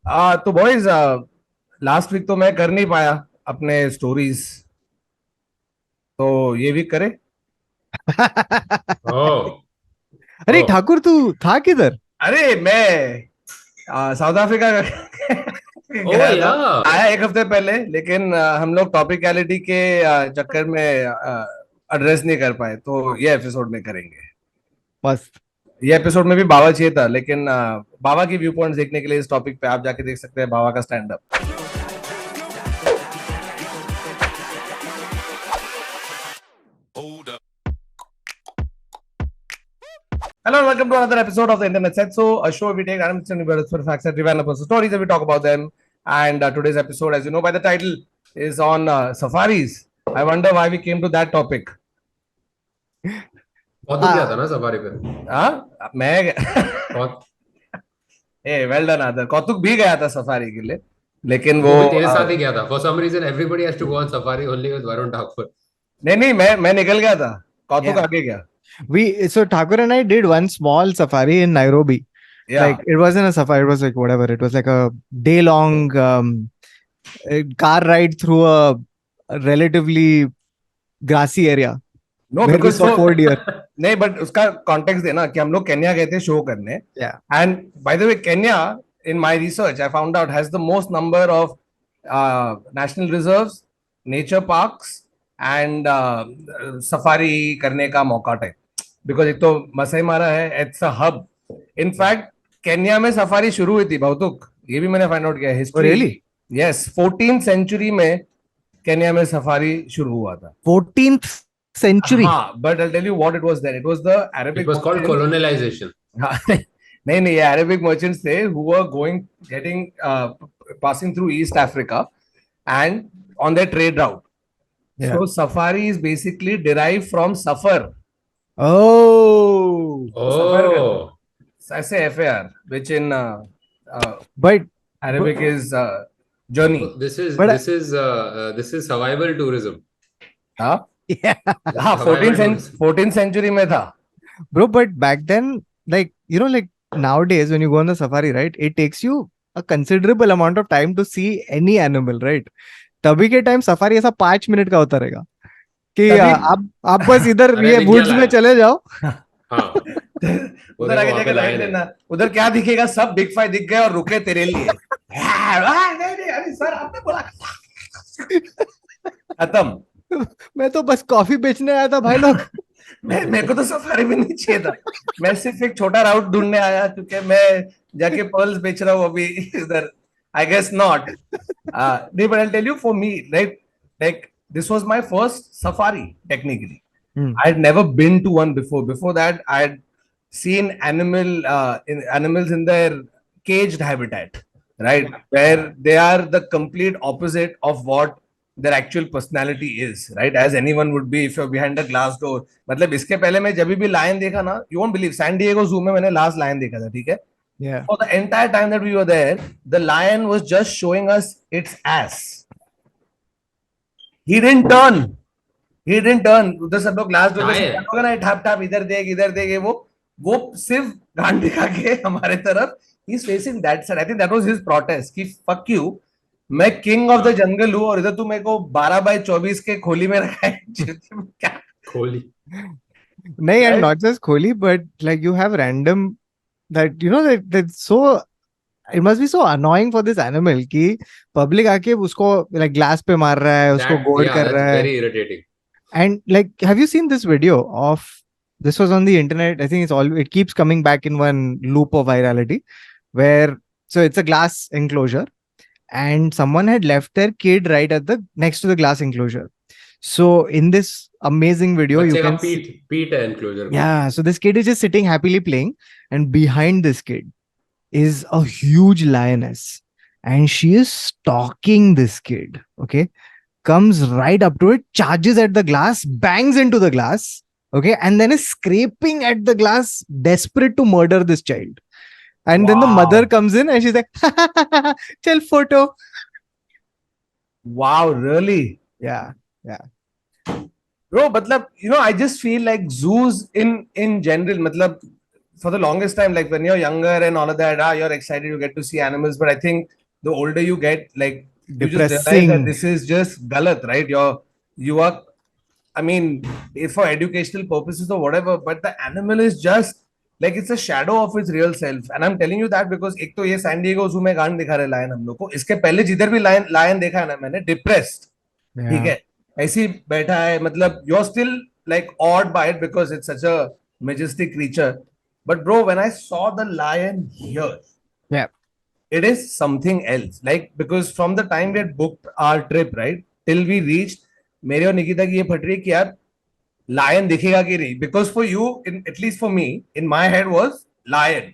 तो boys, last week तो मैं कर नहीं पाया अपने स्टोरीज, तो ये वीक करे। ओह। अरे ओह। ठाकुर, तू था किधर? अरे मैं साउथ अफ्रीका ओह गया था। या। आया एक हफ्ते पहले, लेकिन हम लोग टॉपिकलिटी के चक्कर में एड्रेस नहीं कर पाए, तो ये एपिसोड में करेंगे। मस्त। ये एपिसोड में भी बाबा चाहिए था, लेकिन बाबा की व्यू पॉइंट देखने के लिए इस टॉपिक पे आप जाके देख सकते हैं बाबा का stand up. Hello and welcome to another episode of the Internet Said So, a show we take random scenarios for facts and developers stories and we talk about them. And today's episode, as you know by the title, is on safaris. I wonder why we came to that topic. कौतुक गया था हाँ। ना safari पे? हाँ, मैं कौत ए well done आदर, कौतुक भी गया था सफारी के लिए, लेकिन वो वो भी तेरे साथ ही गया था। For some reason everybody has to go on safari only with Varun Thakur. नहीं नहीं, मैं निकल गया था, कौतुक Yeah. आगे गया। So Thakur and I did one small safari in Nairobi. या Like it wasn't a safari, it was like whatever. It was like a day long car ride through a relatively grassy area no where we because saw वो 4 deer. नहीं, but उसका context देना कि हम लोग Kenya गए थे show करने। Yeah. And by the way, Kenya in my research I found out has the most number of national reserves, nature parks and safari करने का मौका टाइप। बिकॉज एक तो मसई मारा है, it's a hub. In fact Kenya में safari शुरू हुई थी बहुतुक, ये भी मैंने फाइंड आउट किया Oh, history. really? Yes, 14th century में केन्या में सफारी शुरू हुआ था। 14th century. हाँ, but I tell you what it was then. It was the it Arabic was called merchants. Colonization. नहीं नहीं, ये अरेबिक मर्चेंट्स थे who were going getting passing through East Africa and on their trade route. Yeah. So safari is basically derived from safar. Oh. तो सफर करना, ओह। ऐसे FAR, which in But but Arabic is journey. This is but this is this is survival tourism. हाँ yeah, हाँ, survival tourism. 14th century में था। bro. But back then, like nowadays, when you go on the safari, right, it takes you a considerable amount of time to see any animal, right? तभी के time safari ऐसा 5 minute का होता रहेगा कि तभी आप बस इधर अरे ये दिख गया वुड्स में लायन। चले जाओ। हाँ, वो उधर देखो आगे वहां पे जाकर राइट लायन है। लेना। उधर क्या दिखेगा, सब बिग फाइव दिख गए और रुके तेरे लिए। नहीं नहीं, अरे सर आपने बोला, खत्म। मैं तो बस कॉफी बेचने आया था भाई लोग। मैं, मेरे को तो सफारी भी नहीं चाहिए था। मैं सिर्फ एक छोटा राउट ढूंढने आया, क्योंकि मैं जाके पर्ल्स बेच रहा हूँ अभी इधर। I guess not. नहीं, but I tell you, for me, like this was my first safari technically. Hmm. I had never been to one before. Before that, I had seen animals in their caged habitat, right, where they are the complete opposite of what their actual personality is, right, as anyone would be if you're behind a glass door. मतलब इसके पहले मैं जब भी lion देखा ना, you won't believe, San Diego जू में मैंने लास्ट लायन देखा था, ठीक है। Yeah. For the entire time that we were there, the lion was just showing us its ass. He didn't turn. He didn't turn. उधर सब लोग ग्लास डोर पे चाय से है। होगा ना, ठाप ठाप इधर देख ये वो सिर्फ गांड दिखा के हमारे तरफ। He is facing that side. I think that was his protest कि फक यू, मैं किंग ऑफ द हाँ, जंगल हूं और इधर तू मेरे को 12 बाय 24 के खोली में रखा है। क्या, खोली। नहीं, and right. not just Kohli, but like you have random that that's so it must be so annoying for this animal कि public आके उसको like glass पे मार रहा है, उसको दैट goad या कर दैट्स रहा है। Very irritating. And like, have you seen this video of this was on the internet? I think it keeps coming back in one loop of virality where so it's a glass enclosure and someone had left their kid right at the next to the glass enclosure. So in this amazing video, you बच्चे का can see, पीठ पीठ है enclosure को। yeah, so this kid is just sitting happily playing, and behind this kid is a huge lioness, and she is stalking this kid. Okay, comes right up to it, charges at the glass, bangs into the glass, okay, and then is scraping at the glass, desperate to murder this child. And then the mother Wow. comes in and she's like, "Chal photo." Wow, really? Yeah, yeah. Bro, मतलब, I just feel like zoos in general, मतलब for the longest time, like when you're younger and all of that, you're excited, you get to see animals. But I think the older you get, like you just realize that Depressing. this is just galat, right? You are, I mean, if for educational purposes or whatever, but the animal is just like it's a shadow of its real self. And I'm telling you that because एक तो ये San Diego जू में गांड दिखा रहे lion हम लोग को, इसके पहले जिधर भी लायन लायन देखा है ना मैंने, डिप्रेस्ड, ठीक Yeah. है, ऐसे ही बैठा है, मतलब you are still like awed by it because it's such a majestic creature. But bro, when I saw the lion here, Yeah. it is something else. Like because from the time we had booked our trip, right, till we reached, मेरे और निकिता की ये फट रही कि यार lion दिखेगा कि नहीं, because for you in at least for me in my head was lion,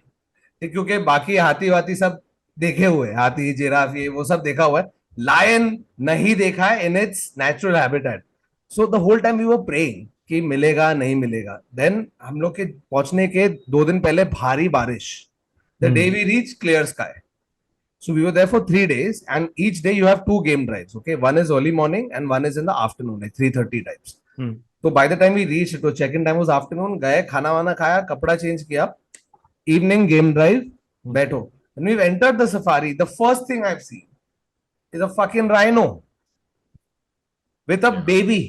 क्योंकि बाकी हाथी वाती सब देखे हुए, हाथी जिराफ ये वो सब देखा हुआ है, लायन नहीं देखा है in its natural habitat. So the whole time we were praying कि मिलेगा नहीं मिलेगा. देन हम लोग के पहुंचने के 2 दिन पहले भारी बारिश, the day we reach clear sky. So we were there for 3 days, and each day you have 2 game drives. Okay, one is early morning and one is in the afternoon, like 3:30 types. So by the time we reached, it was check-in time was afternoon. गए खाना वाना खाया, कपड़ा change किया, evening game drive, बैठो. When we've entered the safari, the first thing I've seen is a fucking rhino with a baby.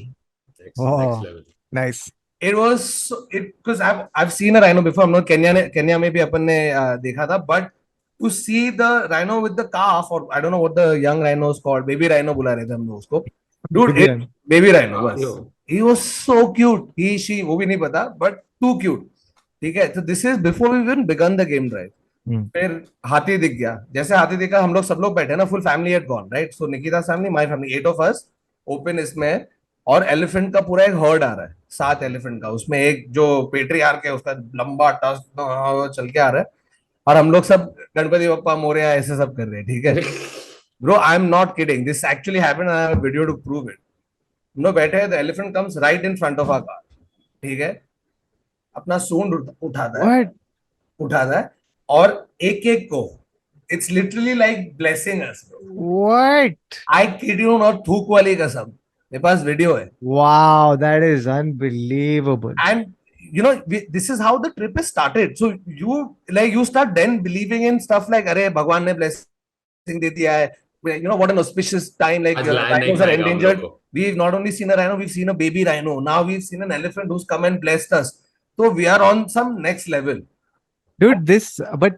Next level. Nice. It was because I've seen a rhino before. हम लोग Kenya में भी अपन ने देखा था, but to see the rhino with the calf, or I don't know what the young rhino is called, baby rhino बुला रहे थे हम लोग उसको, dude, baby rhino was, he was so cute, he she वो भी नहीं पता, but too cute. ठीक है, so this is before we even begun the game drive. फिर हाथी दिख गया, जैसे हाथी दिखा हम लोग सब लोग बैठे ना, full family had gone, right? So Nikita's family, my family, 8 of us open इसमें, और एलिफेंट का पूरा एक हर्ड आ रहा है, 7 एलिफेंट का, उसमें एक जो पेट्रियार्क है उसका लंबा टस्क चल के आ रहा है, और हम लोग सब गणपति बप्पा मोरया ऐसे सब कर रहे हैं, ठीक है. Bro I am not kidding, this actually happened, I have a video to prove it. हम लोग बैठे हैं, the elephant comes right in front of our car, ठीक है, अपना सूंड उठाता है और एक एक को, it's literally like blessing us. What? I kid you not, थूक वाली कसम, मेरे पास वीडियो है. Wow, that is unbelievable. And you know, this is how the trip is started. So you start then believing in stuff like अरे भगवान ने blessing दे दिया है, you know, what an auspicious time, like rhinos are endangered. We've not only seen a rhino, we've seen a baby rhino, now we've seen an elephant who's come and blessed us. So we are on some next level. Dude, but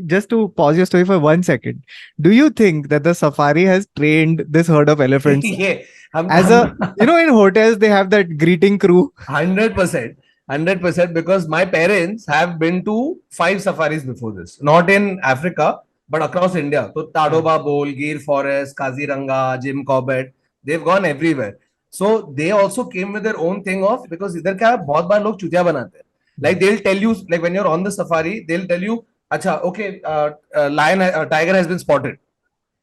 just to pause your story for 1 second, do you think that the safari has trained this herd of elephants Yeah, as a, you know, in hotels they have that greeting crew? 100%, because my parents have been to 5 safaris before this, not in Africa, but across India. So Tadoba Bowl, Gir Forest, Kaziranga, Jim Corbett, they've gone everywhere. So they also came with their own thing of, because इधर क्या है, बहुत बार लोग चुतिया बनाते हैं. Like they'll tell you, like when you're on the safari, they'll tell you, "Acha, okay, tiger has been spotted."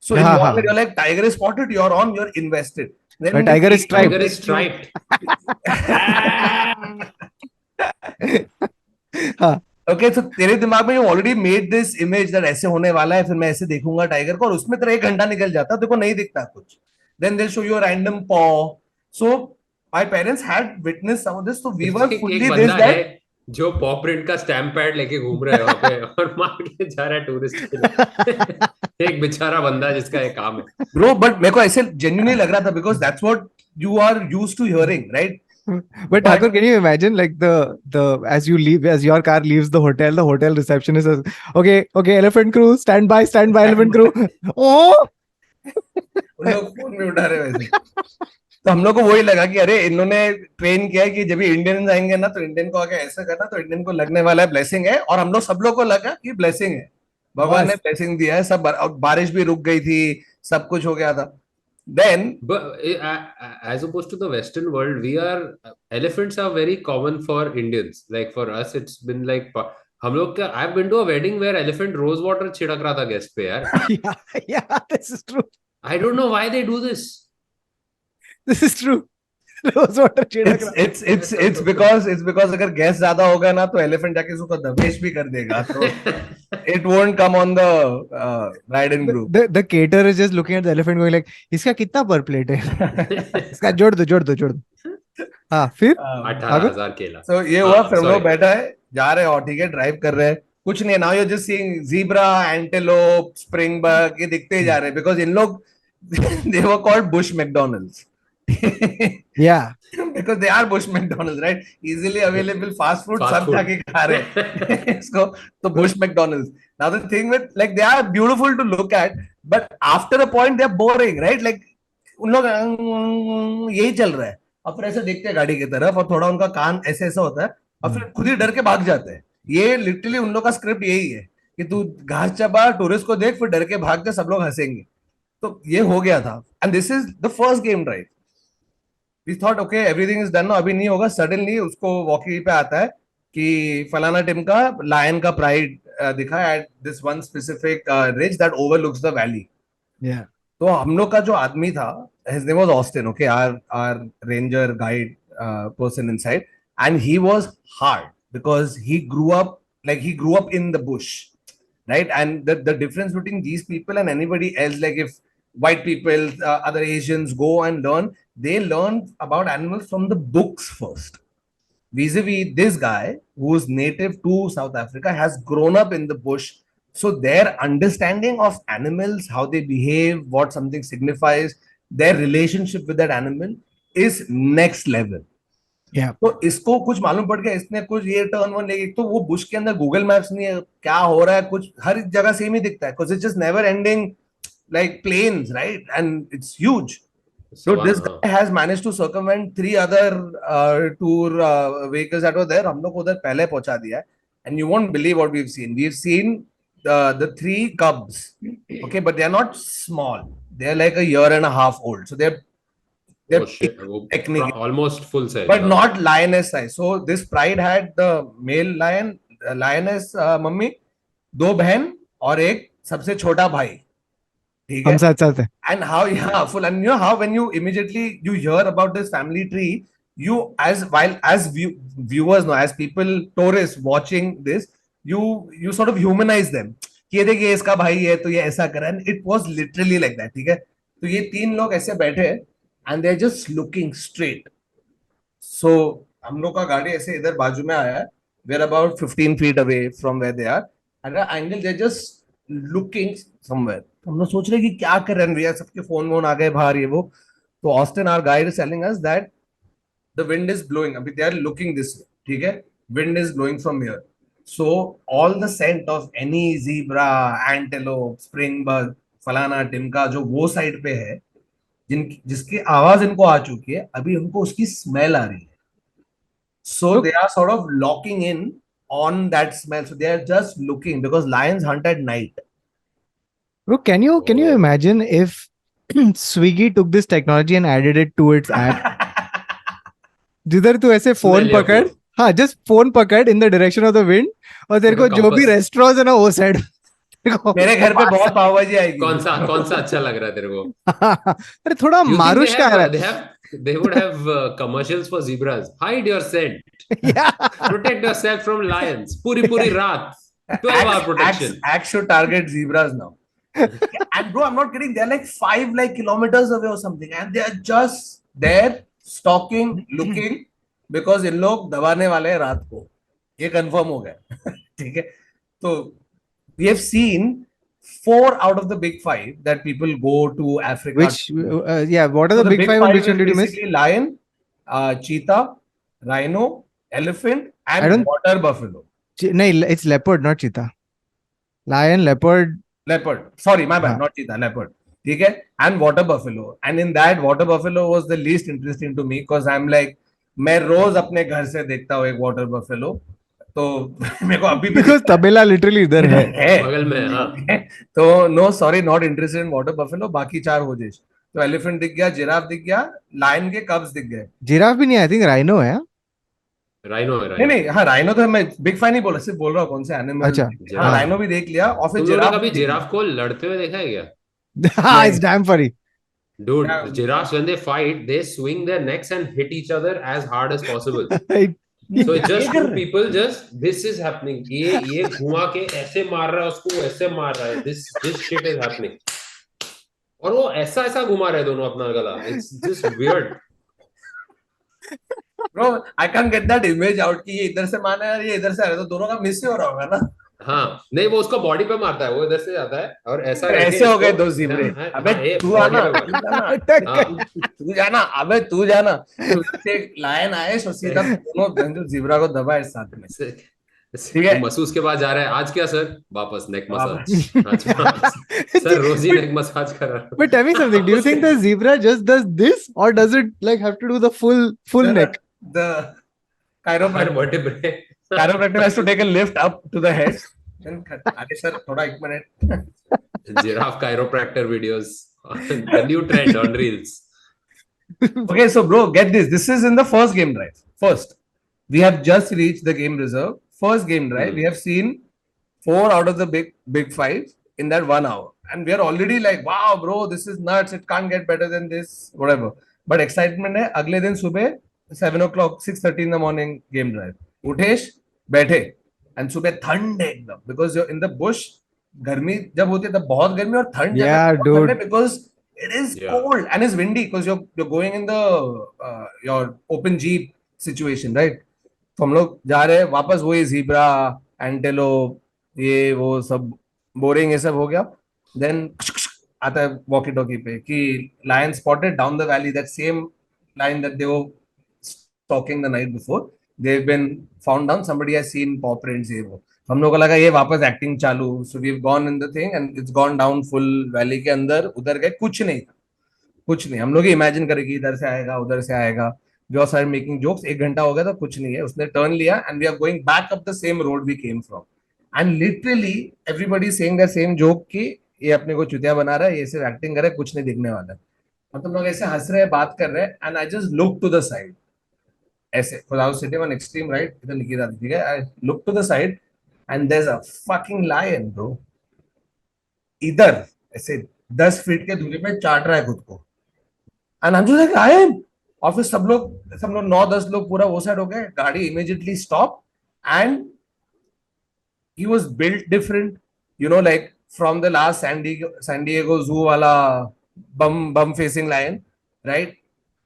So in your head, you're like, tiger is spotted, you're on, you're invested. Then tiger is striped. Tiger is striped. Okay, so तेरे दिमाग में you already made this image that ऐसे होने वाला है, फिर मैं ऐसे देखूंगा टाइगर को, और उसमें तेरा 1 घंटा निकल जाता, देखो नहीं दिखता कुछ. Then they'll show you a random paw. So my parents had witnessed some of this, so we were fully this that जो पॉ प्रिंट का स्टैम्प पैड लेके घूम रहा है वहां पे और मार के जा रहा है टूरिस्ट के लिए. एक बेचारा बंदा जिसका ये काम है. ब्रो, बट मेरे को ऐसे जेन्युइनली लग रहा था, because that's what you are used to hearing, right? But Thakur, can you imagine, like as you leave, as your car leaves the hotel receptionist says, okay, elephant crew, stand by, elephant crew. Oh, उन लोग phone में उठा रहे वैसे. तो हम लोग को वही लगा कि अरे इन्होंने ट्रेन किया है कि जब इंडियन आएंगे ना, तो इंडियन को आके ऐसा करना, तो इंडियन को लगने वाला है ब्लेसिंग है, और हम लोग सब लोग को लगा कि ब्लेसिंग है, भगवान ने ब्लेसिंग दिया है. सब बारिश भी रुक गई थी, सब कुछ हो गया था. Then, but as opposed to the Western world, elephants are very common for Indians. Like for us, it's been like हम लोग क्या, I've been to a wedding where elephant rose water छिड़क रहा था गेस्ट पे यार. yeah, this is true. I don't know why they do this. This is true. Rose water छिड़क रहा. it's because अगर गैस ज्यादा होगा ना, तो एलिफेंट जाके उसको दबेश भी कर देगा, तो it won't come on the bride and groom. The caterer is just looking at the elephant going like, इसका कितना per plate है? इसका जोड़ दो. हाँ, फिर 18,000 केला. So ये हुआ, फिर हम लोग बैठा है, जा रहे हो, ठीक है, ड्राइव कर रहे हैं, कुछ नहीं, now you just seeing zebra, antelope, springbok, ये दिखते ही जा रहे हैं, बिकॉज इन लोग they were called bush McDonald's Yeah. because they are bush McDonald's, right? Easily available fast food, Fast सब food. जाके खा रहे हैं इसको, तो bush McDonald's. Now the thing with, like, they are beautiful to look at, but after a point they are boring, right? Like उन लोग यही चल रहा है, और फिर ऐसे देखते हैं गाड़ी की तरफ, और थोड़ा उनका कान ऐसे ऐसा होता है, और फिर खुद ही डर के भाग जाते हैं. ये लिटरली उन लोग का स्क्रिप्ट यही है कि तू घास चबा, टूरिस्ट को देख, फिर डर के भाग जा, सब लोग हंसेंगे. तो ये हो गया था, and this is the first game drive. We thought okay everything is done, अभी नहीं होगा. सडनली उसको वॉकी पे आता है कि फलाना टीम का लायन का प्राइड दिखा at this one specific ridge that overlooks the valley. Yeah. तो हम लोग का जो आदमी था, his name was Austin, okay, our ranger guide person inside, and he was hard because he grew up in the bush, right? And the difference between these people and anybody else, like if white people, other Asians go and learn, they learn about animals from the books first. Vis-a-vis this guy who's native to South Africa, has grown up in the bush, so their understanding of animals, how they behave, what something signifies, their relationship with that animal is next level. Yeah. तो इसको कुछ मालूम पड़ गया, इसने कुछ ये turn one लेके, तो वो बुश के अंदर गूगल मैप्स नहीं है, क्या हो रहा है, कुछ हर जगह सेम ही दिखता है, because it's just never ending like plains, right? And it's huge. So this Savanna. guy has managed to circumvent three other tour vehicles that were there. हम लोग को उधर पहले पहुंचा दिया है. And you won't believe what we've seen. We've seen the three cubs. Okay, but they are not small. They are like a year and a half old. So they're Oh shit. big, वो technically, almost full size. but not lioness size. So this pride had the male lion, lioness mummy, दो बहन और एक सबसे छोटा भाई. ठीक हम है. साथ साथ हैं. And how, yeah, full. And you know how when you immediately you hear about this family tree, you as viewers, no, as people, tourists watching this, you sort of humanize them कि ये देखिए इसका भाई है तो ये ऐसा करा. And it was literally like that. ठीक है. तो ये तीन लोग ऐसे बैठे and they're just looking straight. So हम लोग का गाड़ी ऐसे इधर बाजू में आया है. We're about 15 feet away from where they are. At an angle, they're just looking somewhere. हम लोग सोच रहे हैं कि क्या कर रहे हैं भैया, सबके फोन वोन आ गए बाहर, ये वो. तो Austin, our guide, is telling us that the wind is blowing. अभी they are looking this way, ठीक है. Wind is blowing from here, so all the scent of any zebra, antelope, springbok, फलाना टिमका जो वो साइड पे है, जिसकी आवाज इनको आ चुकी है, अभी हमको उसकी स्मेल आ रही है. So Look, they are sort of locking in on that smell. So they are just looking because lions hunt at night. bro, can you Oh. imagine if Swiggy took this technology and added it to its app? जिधर तू ऐसे phone Smell your पकड़, food. हाँ, just phone पकड़ in the direction of the wind, और तेरे को Like a जो भी compass. रेस्टोरेंट्स है ना वो साइड मेरे घर पे बहुत पाव भाजी आएगी. कौन सा अच्छा लग रहा है तेरे को? अरे थोड़ा You think मारुश का आ रहा they would have commercials for zebras. Hide your scent. है. Yeah. Protect yourself from lions. पूरी रात. 12-hour protection. Axe should target zebras now. And bro, I'm not kidding. They're like 5 kilometers away or something, and they are just there stalking, looking, because इन लोग दबाने वाले हैं रात को. ये confirm हो गया. ठीक है. तो we have seen 4 out of the big 5 that people go to Africa. Which, yeah, what are So the big five and which one is did you miss? basically lion, cheetah, rhino, elephant, I and don't- water buffalo. No, it's leopard, not cheetah. Lion, leopard. Leopard. Sorry, my bad. हाँ. Not cheetah, leopard. ठीक है. And water buffalo. And in that, water buffalo was the least interesting to me because I'm like, मैं रोज अपने घर से देखता हूँ एक water buffalo. तो मेरे को अभी भी Because तबेला literally इधर है. बगल में, हाँ. तो no sorry, not interested in water buffalo. बाकी 4 हो जाए. तो एलिफेंट दिख गया, जिराफ दिख गया, लायन के कब्स दिख गए. जिराफ भी नहीं, आई थिंक राइनो है. Rhino है, नहीं rhino. नहीं, हाँ राइनो तो मैं बिग फैन ही बोला, सिर्फ बोल रहा हूँ कौन से एनिमल. अच्छा. हाँ, हाँ. राइनो भी देख लिया, और फिर तुम लोगों ने जिराफ कभी भी देख लिया. जिराफ को लड़ते हुए देखा है क्या? It's damn funny. Dude, Yeah. giraffes when they fight, they swing their necks and hit each other as hard as possible. So it's just two people, just this is happening. ये घुमा के ऐसे मार रहा है उसको, ऐसे मार रहा है. This shit is happening. और वो ऐसा घुमा रहे हैं दोनों अपना गला. It's just weird. Bro, I can't get that image out कि ये इधर से माना है ये इधर से आ रहा है, तो दोनों का मिस ही हो रहा होगा ना. हाँ नहीं, वो उसको बॉडी पे मारता है, वो इधर से जाता है और ऐसा करके ऐसे हो इसको. गए दो हाँ जीब्रे. हाँ अबे हाँ, ये तू बॉडी आना, पे तू जाना, अटैक हाँ. तू जाना, अबे तू जाना. तो उससे एक लायन आए और सीधा दोनों बंदूक जीब्रा को दबाए साथ में. से- ठीक वो है. मसूस के पास जा रहा है, आज क्या सर, वापस नेक मसाज, वापस. आज वापस. सर रोज ही but, नेक मसाज कर रहा but tell me something. Do हूँ. you think the zebra just does this, or does it like have to do the full neck? The her chiropractor vertebrae. chiropractor has to take a lift up to the head. Then अरे sir थोड़ा एक minute. Giraffe chiropractor videos, the new trend on reels. Okay, so bro, get this. This is in the first game drive. First, we have just reached the game reserve. First game drive, we have seen 4 out of the big five in that 1 hour, and we are already like, wow, bro, this is nuts. It can't get better than this, whatever. But excitement है. अगले दिन सुबह 7 o'clock, 6:30 in the morning game drive. उठेश बैठे and सुबह ठंड है एकदम because you're in the bush. गर्मी जब होती है तब बहुत गर्मी और ठंड जब है Yeah, बहुत ठंड है dude. because it is Yeah. cold and it's windy because you're going in the your open jeep situation, right? तो हम लोग जा रहे हैं वापस वही जीब्रा एंटेलोप ये वो सब बोरिंग ये सब हो गया. देन आता है वॉकी टॉकी पे कि lion spotted down the valley, that same lion that they were stalking the night before, they have been found down, somebody has seen paw prints ये वो. हम लोग को लगा ये वापस एक्टिंग चालू. So we have gone in the thing and it's gone down full valley के अंदर. उधर गए कुछ नहीं था, कुछ नहीं. हम लोग इमेजिन करें कि इधर से आएगा उधर से आएगा. We are started making jokes. 1 घंटा हो गया था, कुछ नहीं है. उसने टर्न लिया and we are going back up the same road we came from. And literally everybody saying the same joke कि ये अपने को चुतिया बना रहा है, ये सिर्फ एक्टिंग कर रहा है, कुछ नहीं दिखने वाला है. हम तुम लोग ऐसे हंस रहे हैं, बात कर रहे हैं, and I just look to the side ऐसे because I was sitting on extreme right, इधर निकी थी, ठीक है. I look to the side and there's a fucking lion, bro. इधर ऐसे 10 फीट के दूरी पे चाट रहा है खुद को. एंड हम जो लायन. और फिर सब लोग 9-10 लोग पूरा वो साइड हो गए. गाड़ी immediately stop and he was built different, like from the last San Diego Zoo वाला bum facing lion, right?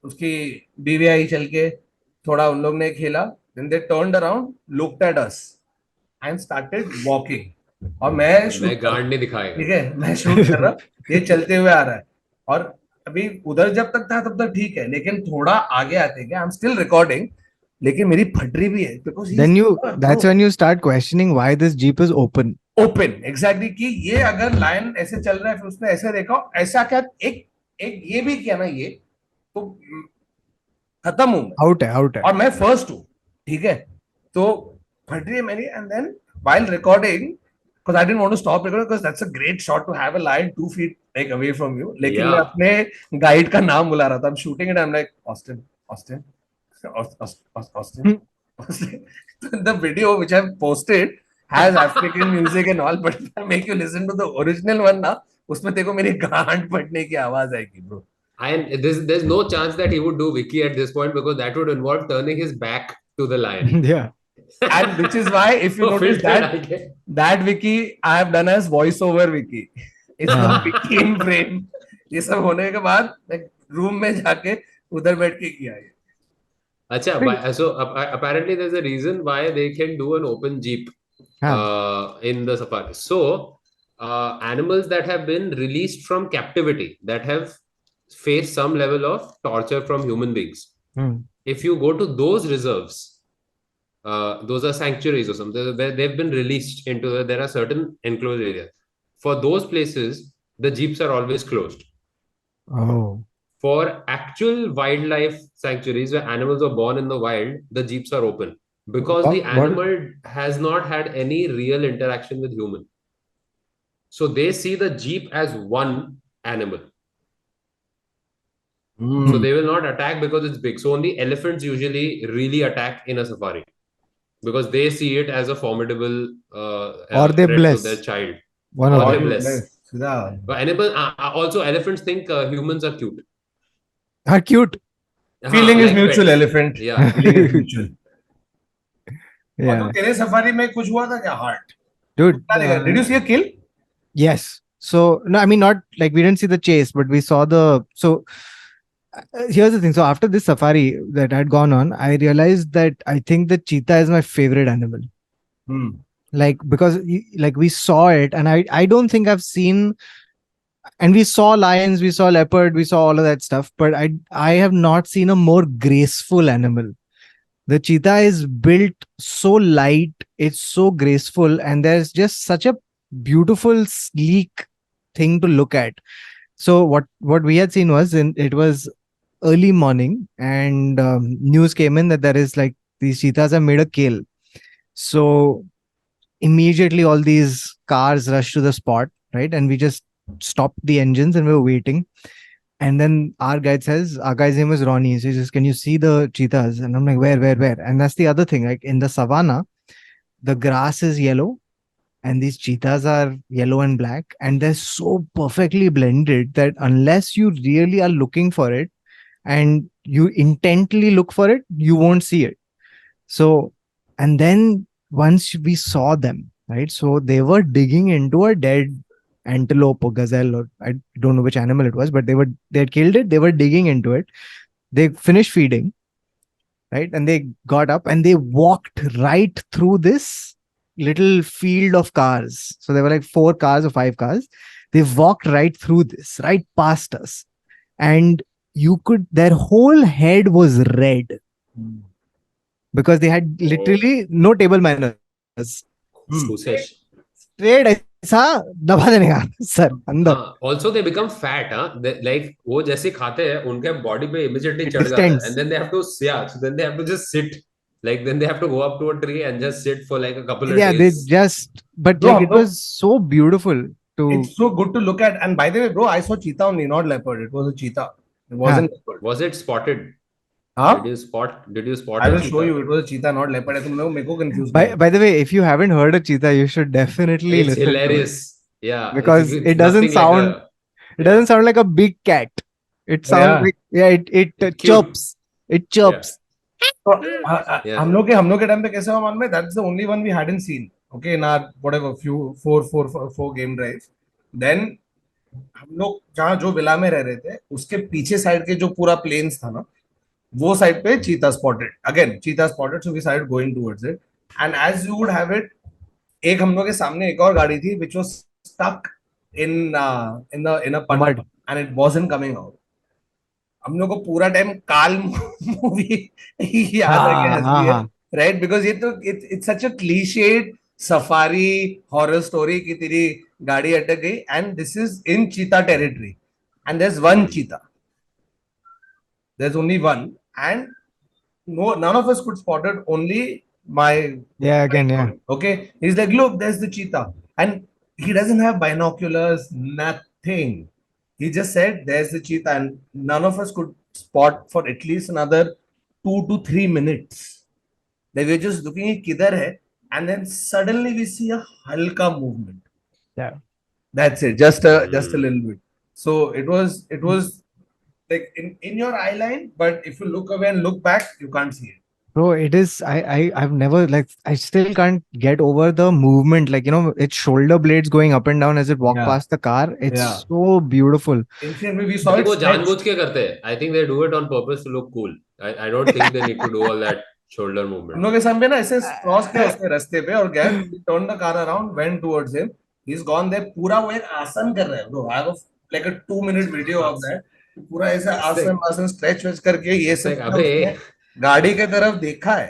उसकी बीवी आई चल के थोड़ा उन लोग ने खेला. then they turned around, looked at us and started walking. और मैं शूट मैं गांड नहीं दिखाएगा. ठीक है, मैं शूट कर रहा. ये चलते हुए आ रहा है. और अभी उधर जब तक था तब तक ठीक है, लेकिन थोड़ा आगे आते क्या, आई एम स्टिल रिकॉर्डिंग, लेकिन मेरी फटरी भी है because Then that's when you start questioning why this jeep is open. Open. Exactly कि ये अगर लाइन ऐसे चल रहा है, फिर उसने ऐसे देखा, ऐसा क्या एक एक ये भी किया ना, ये तो खत्म हूं मैं. Out है. और मैं फर्स्ट हूँ, ठीक है. तो फट रही है मेरी. And then while recording, because I didn't want to stop recording because that's a great shot to have a lion 2 feet like away from you. लेकिन मैं अपने गाइड का नाम बुला रहा था. I'm shooting it. I'm like Austin. The video which I've posted has African music and all, but if I make you listen to the original one ना, उसमें देखो मेरी गांड फटने की आवाज आएगी, bro. And there's no chance that he would do Wiki at this point because that would involve turning his back to the lion. Yeah. And which is why if you notice that Wiki I have done as voiceover Wiki. It's not Wiki in frame. ये सब होने के बाद room में जाके उधर बैठ के किया है. Acha, so apparently there's a reason why they can do an open jeep in the safari. So animals that have been released from captivity, that have faced some level of torture from human beings, if you go to those reserves, those are sanctuaries or something where they've been released into, there are certain enclosed areas. For those places, the jeeps are always closed. Oh. For actual wildlife sanctuaries where animals are born in the wild, the jeeps are open because the animal has not had any real interaction with human. So they see the jeep as one animal. So they will not attack because it's big. So only elephants usually really attack in a safari because they see it as a formidable or they threat bless to their child. one or of they them. bless. But also elephants think humans are cute. Are cute. Feeling is mutual, pets. elephant. Yeah. Feeling is mutual. Yeah. तो तेरे safari में कुछ हुआ था क्या? Heart. Dude. Did you see a kill? Yes. So, no, I mean, not like we didn't see the chase, but we saw Here's the thing. So after this safari that had gone on, I realized that I think the cheetah is my favorite animal. Hmm. Like because like we saw it, and I don't think I've seen. And we saw lions, we saw leopard, we saw all of that stuff, but I have not seen a more graceful animal. The cheetah is built so light, it's so graceful, and there's just such a beautiful, sleek thing to look at. So what we had seen was it was early morning, and news came in that there is like these cheetahs have made a kill. So immediately all these cars rushed to the spot, right? And we just stopped the engines and we were waiting. And then our guy's name is Ronnie. So he says, "Can you see the cheetahs?" And I'm like, where? And that's the other thing. Like in the savannah, the grass is yellow and these cheetahs are yellow and black. And they're so perfectly blended that unless you really are looking for it and you intently look for it, you won't see it. So, and then once we saw them, right? So they were digging into a dead antelope or gazelle, or I don't know which animal it was, but they had killed it. They were digging into it. They finished feeding, right? And they got up and they walked right through this little field of cars. So there were like 4 cars or 5 cars. They walked right through this, right past us. And their whole head was red because they had literally no table manners. Susesh. Straight ऐसा दबा देने का sir अंदर. हाँ, also they become fat, huh? Like वो जैसे खाते हैं उनके body पे immediately It चढ़ जाता है, distends. and then they have to, yeah, so then they have to just sit, like then they have to go up to a tree and just sit for like a couple of Yeah, they days. just, but Bro, like it was so beautiful to. it's so good to look at. And by the way, bro, I saw cheetah only, not leopard. It was a cheetah. It wasn't leopard. Was it spotted? Huh? Did you spot I a will show cheetah? you. It was a cheetah, not leopard. तुम लोग मेरे को confuse By किया. by the way, if you haven't heard a cheetah, you should definitely It's listen to it hilarious. Yeah, because it's nothing like a, it yeah, doesn't sound like a big cat. It sounds Yeah. like, yeah, it cute. chirps. It chirps. So, Yeah. हम लोग के time पे कैसे हुआ मालूम है? That's the only one we hadn't seen. Okay, in our whatever four game drives. Then हम लोग जहाँ जो विला में रह रहे थे उसके पीछे साइड के जो पूरा प्लेन्स था ना वो साइड पे cheetah spotted again cheetah spotted so we side going towards it and as you would have it एक हम लोग के सामने एक और गाड़ी थी which was stuck in a pond Mud. And it wasn't coming out हम लोग को पूरा टाइम काल मूवी याद आके हाँ हंसी हाँ है हाँ. राइट बिकॉज ये तो it's such a clichéd safari horror story की तेरी गाड़ी अटक गई and this is in cheetah territory and there is one cheetah there's only one and no none of us could spot it only my Yeah, again, yeah. okay he's like look there's the cheetah and he doesn't have binoculars nothing he just said there's the cheetah and none of us could spot for at least another 2 to 3 minutes they were just looking at kidhar hai and then suddenly we see a halka movement Yeah. that's it just a little bit so it was like in your eye line, but if you look away and look back, you can't see it. Bro, it is. I've never like. I still can't get over the movement. Like, its shoulder blades going up and down as it walked Yeah. past the car. It's Yeah. so beautiful. Incidentally, we saw I think it वो stretch. जानबूझ के करते हैं. I think they do it on purpose to look cool. I don't think they need to do all that shoulder हम movement. लोग के सामने ना ऐसे क्रॉस किया उसने रास्ते पे और गया turn the car around went towards him he is gone there पूरा वो एक आसन कर रहा है bro I have like a 2 minute video of that पूरा ऐसा आसन आसन स्ट्रेच वेच करके ये सब किया अबे उसने गाड़ी के तरफ देखा है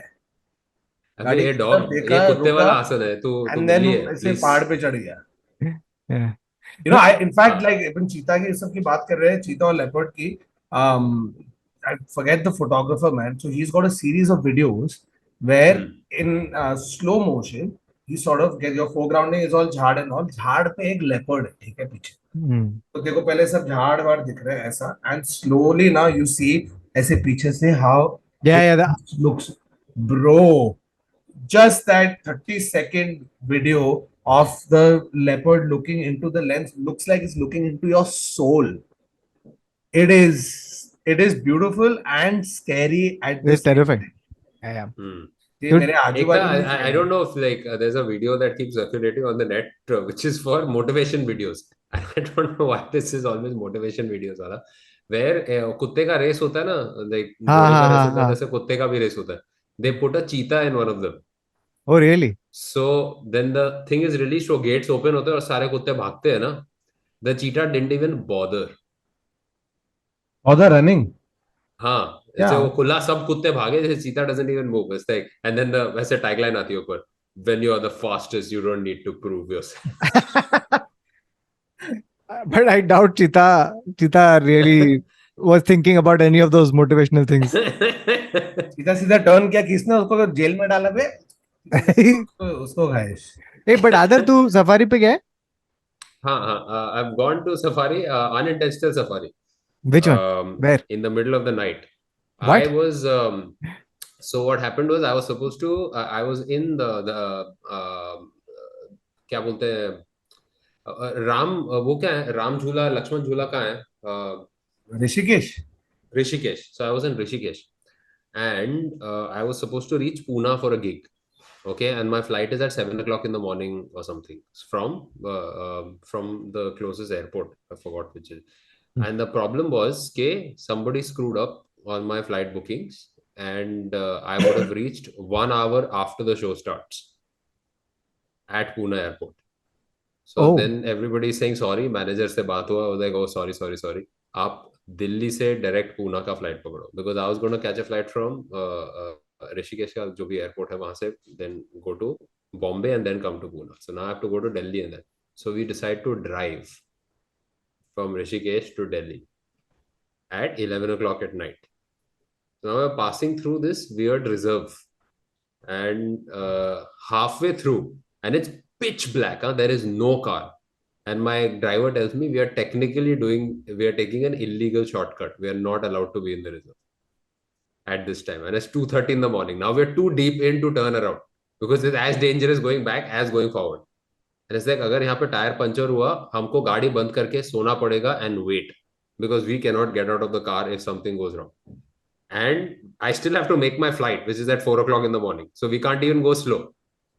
अबे गाड़ी ये की तरफ डॉग, देखा ये है कुत्ते रुका वाला आसन है. तू एंड देन बिल्ली है, ऐसे प्लीज. पहाड़ पे चढ़ गया Yeah. I in fact हाँ. like अपन चीता की सब की बात कर रहे हैं चीता और leopard की um I forget the photographer man so he's got a series of videos where in slow motion he sort of get your foregrounding is all झाड़ and all झाड़ पे एक leopard है ठीक है पीछे Hmm. तो देखो पहले सब झाड़ वाड़ दिख रहे हैं ऐसा and slowly now you see ऐसे पीछे से how Yeah, yeah. it looks bro just that 30-second video of the leopard looking into the lens looks like it's looking into your soul. It is beautiful and scary at the It's same terrifying. time. Yeah, yeah. ये Dude, मेरे आजू एक ना, बाजू में I don't know if like there's a video that keeps circulating on the net which is for motivation videos. I don't know why this is always motivation videos वाला, where कुत्ते का रेस होता है ना, like हाँ घोड़े का हाँ रेस हाँ होता है, हाँ. वैसे कुत्ते का भी रेस होता है. They put a cheetah in one of them. Oh really? So then the thing is released, so gates open होते हैं और सारे कुत्ते भागते हैं ना. The cheetah didn't even bother. Or the running. हाँ, जैसे वो Yeah. खुला सब कुत्ते भागे, जैसे चीता doesn't even move. It's like, and then the वैसे टैगलाइन आती है ऊपर, when you are the fastest you don't need to prove yourself. But I doubt Cheetah really was thinking about any of those motivational things. सीधा सीधा turn किया, किसने उसको jail में डाला बे? Hey, उसको खाइश. but Aadar, तू सफारी पे गया है? हाँ हाँ, I've gone to safari, unintentional safari, Which one? Where? in the middle of the night. I What? was so what happened was I was supposed to I was in the क्या बोलते हैं, राम वो क्या है, राम झूला लक्ष्मण झूला कहाँ है, Rishikesh. Rishikesh. So I was in Rishikesh, and I was supposed to reach Pune for a gig. Okay, and my flight is at 7 o'clock in the morning or something from the closest airport. I forgot which is. Hmm. And the problem was, okay, somebody screwed up on my flight bookings, and I would have reached 1 hour after the show starts at Pune airport. So Oh, then everybody is saying sorry. Manager से बात हुआ, was like, oh sorry sorry sorry. आप दिल्ली से direct Poona का flight पकड़ो, because I was going to catch a flight from Rishikesh का जो भी एयरपोर्ट है वहां से, then go to Bombay and then come to Pune. So now I have to go to Delhi, and then so we decide to drive from Rishikesh to Delhi at 11 o'clock at night. Now we're passing through this weird reserve, and halfway through, and it's pitch black. Huh? There is no car, and my driver tells me we are taking an illegal shortcut. We are not allowed to be in the reserve at this time, and it's 2:30 in the morning. Now we're too deep in to turn around because it's as dangerous going back as going forward. And it's like, अगर यहाँ पे tyre puncture हुआ, हमको गाड़ी बंद करके सोना पड़ेगा and wait, because we cannot get out of the car if something goes wrong. And I still have to make my flight, which is at 4 o'clock in the morning. So we can't even go slow.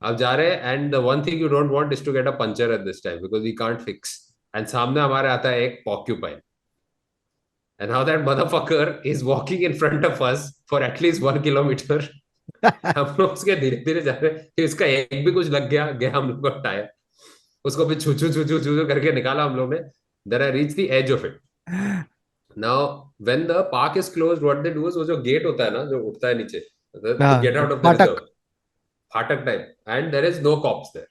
अब जा रहे हैं, and the one thing you don't want is to get a puncture at this time because we can't fix. And सामने हमारे आता है एक porcupine. And now that motherfucker is walking in front of us for at least 1 kilometer. हम लोग उसके धीरे धीरे जा रहे हैं कि इसका एक भी कुछ लग गया गया हम लोग का टायर, उसको भी छू छू छू छू छू करके निकाला हम लोग ने. Then I reached the edge of it. Now, when the park is closed, what they do is वो जो गेट होता है ना जो उठता है नीचे, to get out of the reserve, Patak. फाटक type, and there is no cops there.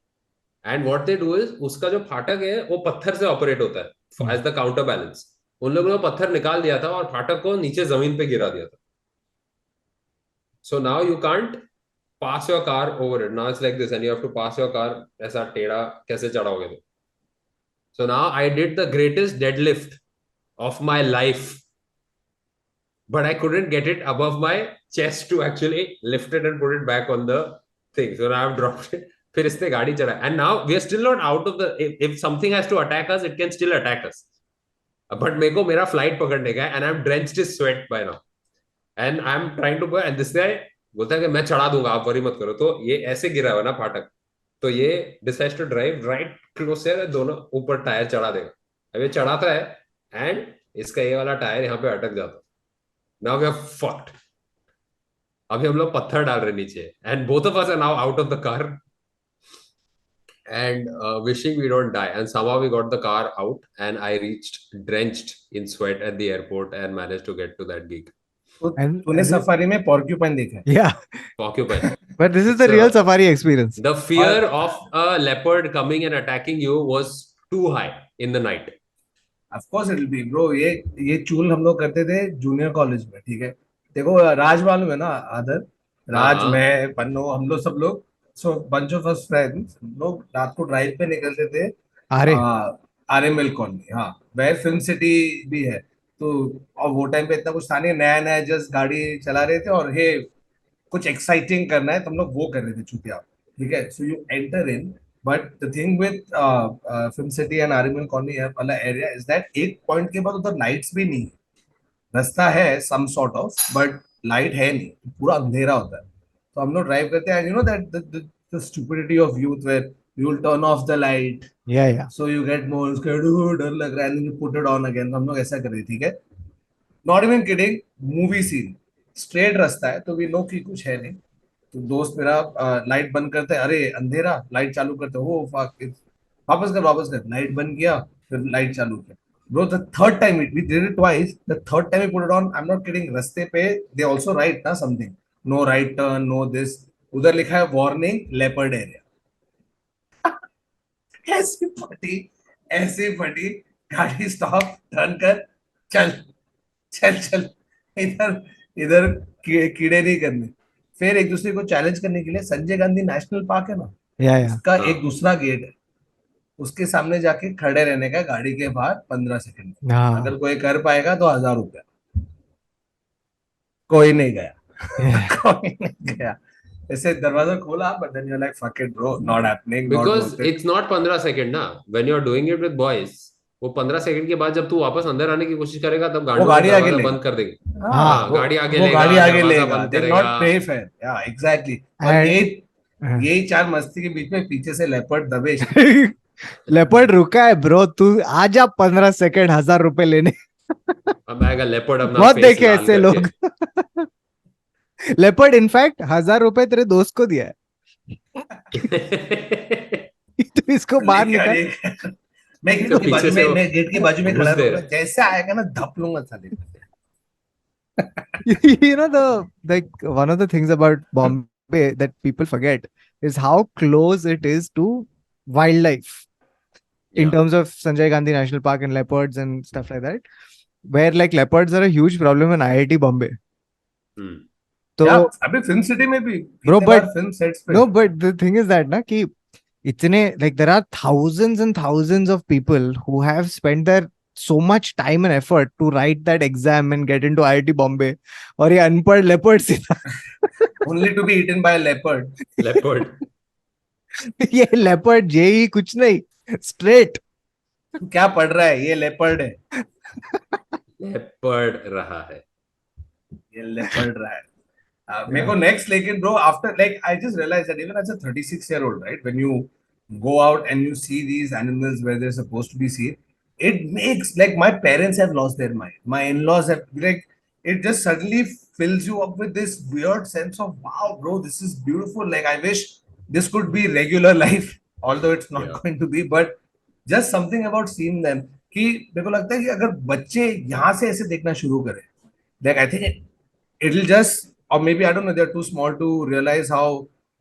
And what they do is उसका जो फाटक है वो पत्थर से ऑपरेट होता है as the counterbalance. उन लोगों ने पत्थर निकाल दिया था और फाटक को नीचे जमीन पे गिरा दिया था. So now you can't pass your car over it. Now it's like this, and you have to pass your car ऐसा टेढ़ा कैसे चढ़ाओगे तो. So now I did the greatest deadlift of my life, but I couldn't get it above my chest to actually lift it and put it back on the thing. So now I've dropped it. फिर इसने गाड़ी चढ़ा, and now we are still not out of the. If something has to attack us, it can still attack us. But मेरे को मेरा flight पकड़ने का है, and I'm drenched in sweat by now, and I'm trying to go, and this guy बोलता है कि मैं चढ़ा दूंगा, आप वरी मत करो. तो ये ऐसे गिरा हुआ ना फाटक, तो ये decides to drive right close से दोनों ऊपर टायर चढ़ा देगा. अब ये चढ़ाता है, एंड इसका ये वाला टायर यहाँ पे अटक जाता. Now we are fucked. अभी हम लोग पत्थर डाल रहे नीचे, and both of us are now out of the car and wishing we don't die, and somehow we got the car out, and I reached drenched in sweat at the airport and managed to get to that gig. तूने safari में porcupine देखा है? Yeah. Porcupine. But this is the So, real safari experience. The fear of a leopard coming and attacking you was too high in the night. Of course it will be, bro. ये चूल हम लोग करते थे junior college में, ठीक है. देखो राज मालूम है ना, आदर, राज, हाँ मैं, पन्नो, हम लोग सब लोग, सो बंच ऑफ अस फ्रेंड्स, हम लोग रात को ड्राइव पे निकलते थे. अरे आरएमएल कॉलोनी, हाँ, वह फिल्म सिटी भी है. तो और वो टाइम पे इतना कुछ था नहीं, नया नया जस्ट गाड़ी चला रहे थे, और हे कुछ एक्साइटिंग करना है तो हम लोग वो कर रहे थे चुतिया, ठीक है. So you enter in, but the thing with film city and RML colony वाला एरिया इज दैट एक पॉइंट के बाद उधर लाइट्स भी नहीं है. रास्ता है some sort of, but light है नहीं, पूरा अंधेरा होता है. तो हम लोग ड्राइव करते हैं, you know that the stupidity of youth where you will turn off the light, yeah, yeah. So you get more scared, डर लग रहा है, and you put it on again. हम लोग ऐसा कर रहे, ठीक है. Not even kidding, movie scene, straight रास्ता है तो वी नो कि कुछ है नहीं। तो दोस्त मेरा लाइट बंद करता है, अरे अंधेरा, लाइट चालू करते हो फक, वापस कर, लाइट बंद किया, फिर लाइट चालू किया। Bro the third time we did it twice, the third time we put it on, I am not kidding, रास्ते पे दे आल्सो राइट ना something, no right turn, no this, उधर लिखा है वार्निंग लेपर्ड एरिया। ऐसी फटी, ऐसी फटी, गाड़ी स्टॉप, टर्न कर, चल, चल, इधर इधर कीड़े नहीं करने। फिर एक दूसरे को चैलेंज करने के लिए संजय गांधी नेशनल पार्क है ना, या उसका एक हाँ दूसरा गेट है, उसके सामने जाके खड़े रहने का गाड़ी के बाहर 15 सेकंड, हाँ अगर कोई कर पाएगा तो 1000 रुपया। कोई नहीं गया। कोई नहीं गया। ऐसे दरवाजा खोला, but then you like fuck it bro, not happening, not because worth it. It's not 15 second ना, when you are doing it with boys, वो 15 सेकेंड के बाद जब तू वापस अंदर आने की कोशिश करेगा तब वो गांडू लोग गाड़ी आगे दरवाजा लेगा। बंद कर देंगे। हाँ, हाँ, वो गाड़ी आगे वो गाड़ी लेगा, आगे दरवाजा लेगा, बंद दे करेगा। नॉट पे फेयर, या एग्जैक्टली। और एंड यही चार मस्ती के बीच में पीछे से लेपर्ड दबेश। लेपर्ड रुका है ब्रो, तू आ जा 15 सेकंड 1000 रुपए लेने। अब आएगा लेपर्ड अपना बहुत फेस देखे लाल ऐसे करके। लोग। लेपर्ड इनफैक्ट 1000 रुपए तेरे दोस्त को दिया है। तो इसको बाहर लेके आ निकाल। रही। मैं गेट तो के पीछे बाजू से में, वो मैं गेट के बाजू में घुस खड़ा दे रहूंगा, जैसे आएगा ना धप लूंगा साले। You know, the like one of the things about Bombay that people forget is how close it is to wildlife in या terms of Sanjay Gandhi National Park and leopards and stuff like that. Where like leopards are a huge problem in IIT Bombay. या So, अभी film city में भी bro, कितने but bar film sets पे। no, but the thing is that na ki itne like there are thousands and thousands of people who have spent their so much time and effort to write that exam and get into IIT Bombay. और ये अनपढ़ leopards only to be eaten by leopard. Leopard. ये leopard जेई कुछ नहीं, straight. तू क्या पढ़ रहा है, ये लेपर्ड है, लेपर्ड रहा है। ये लेपर्ड रहा है। मेरे को नेक्स्ट, लेकिन bro after like I just realize that even as a 36-year-old, right, when you go out and you see these animals where they're supposed to be seen, it makes like my parents have lost their mind, my in-laws have, like, it just suddenly fills you up with this weird sense of wow bro, this is beautiful, like I wish this could be regular life, although it's not या going to be, but just something about seeing them, कि मेरे को लगता है कि अगर बच्चे यहाँ से ऐसे देखना शुरू करें, like I think it'll just, or maybe I don't know, they're too small to realize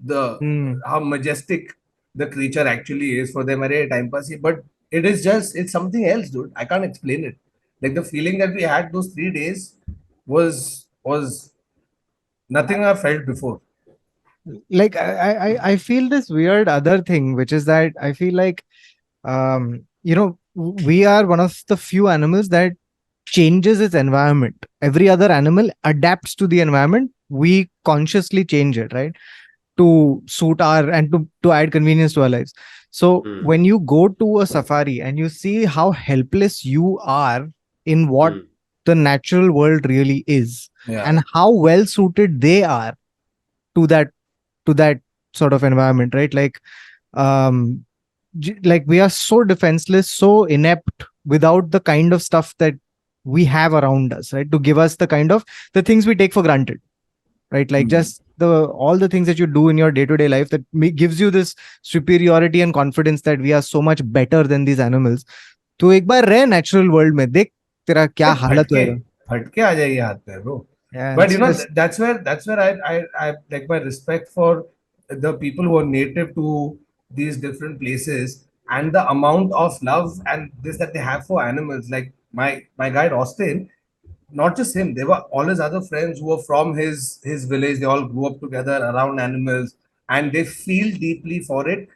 the Hmm. how majestic the creature actually is for them. Arey, time pass hi, but it is just, it's something else, dude. I can't explain it. Like the feeling that we had those 3 days was nothing I felt before. Like I feel this weird other thing, which is that I feel like you know, we are one of the few animals that changes its environment. Every other animal adapts to the environment. We consciously change it, right? To suit our and to add convenience to our lives. So when you go to a safari and you see how helpless you are in what the natural world really is, Yeah. and how well suited they are to that sort of environment, right? Like um like we are so defenseless, so inept without the kind of stuff that we have around us, right? To give us the kind of the things we take for granted, right? Like Hmm. just the all the things that you do in your day-to-day life that gives you this superiority and confidence that we are so much better than these animals. तो एक बार रह natural world में, देख तेरा क्या ये हालत फटके होएगा। फटके आ जाएगी हाथ पे bro. Yeah, But it's you know, just that's where I like my respect for the people who are native to these different places, and the amount of love and this that they have for animals. Like my guide Austin, not just him, there were all his other friends who were from his village. They all grew up together around animals, and they feel deeply for it.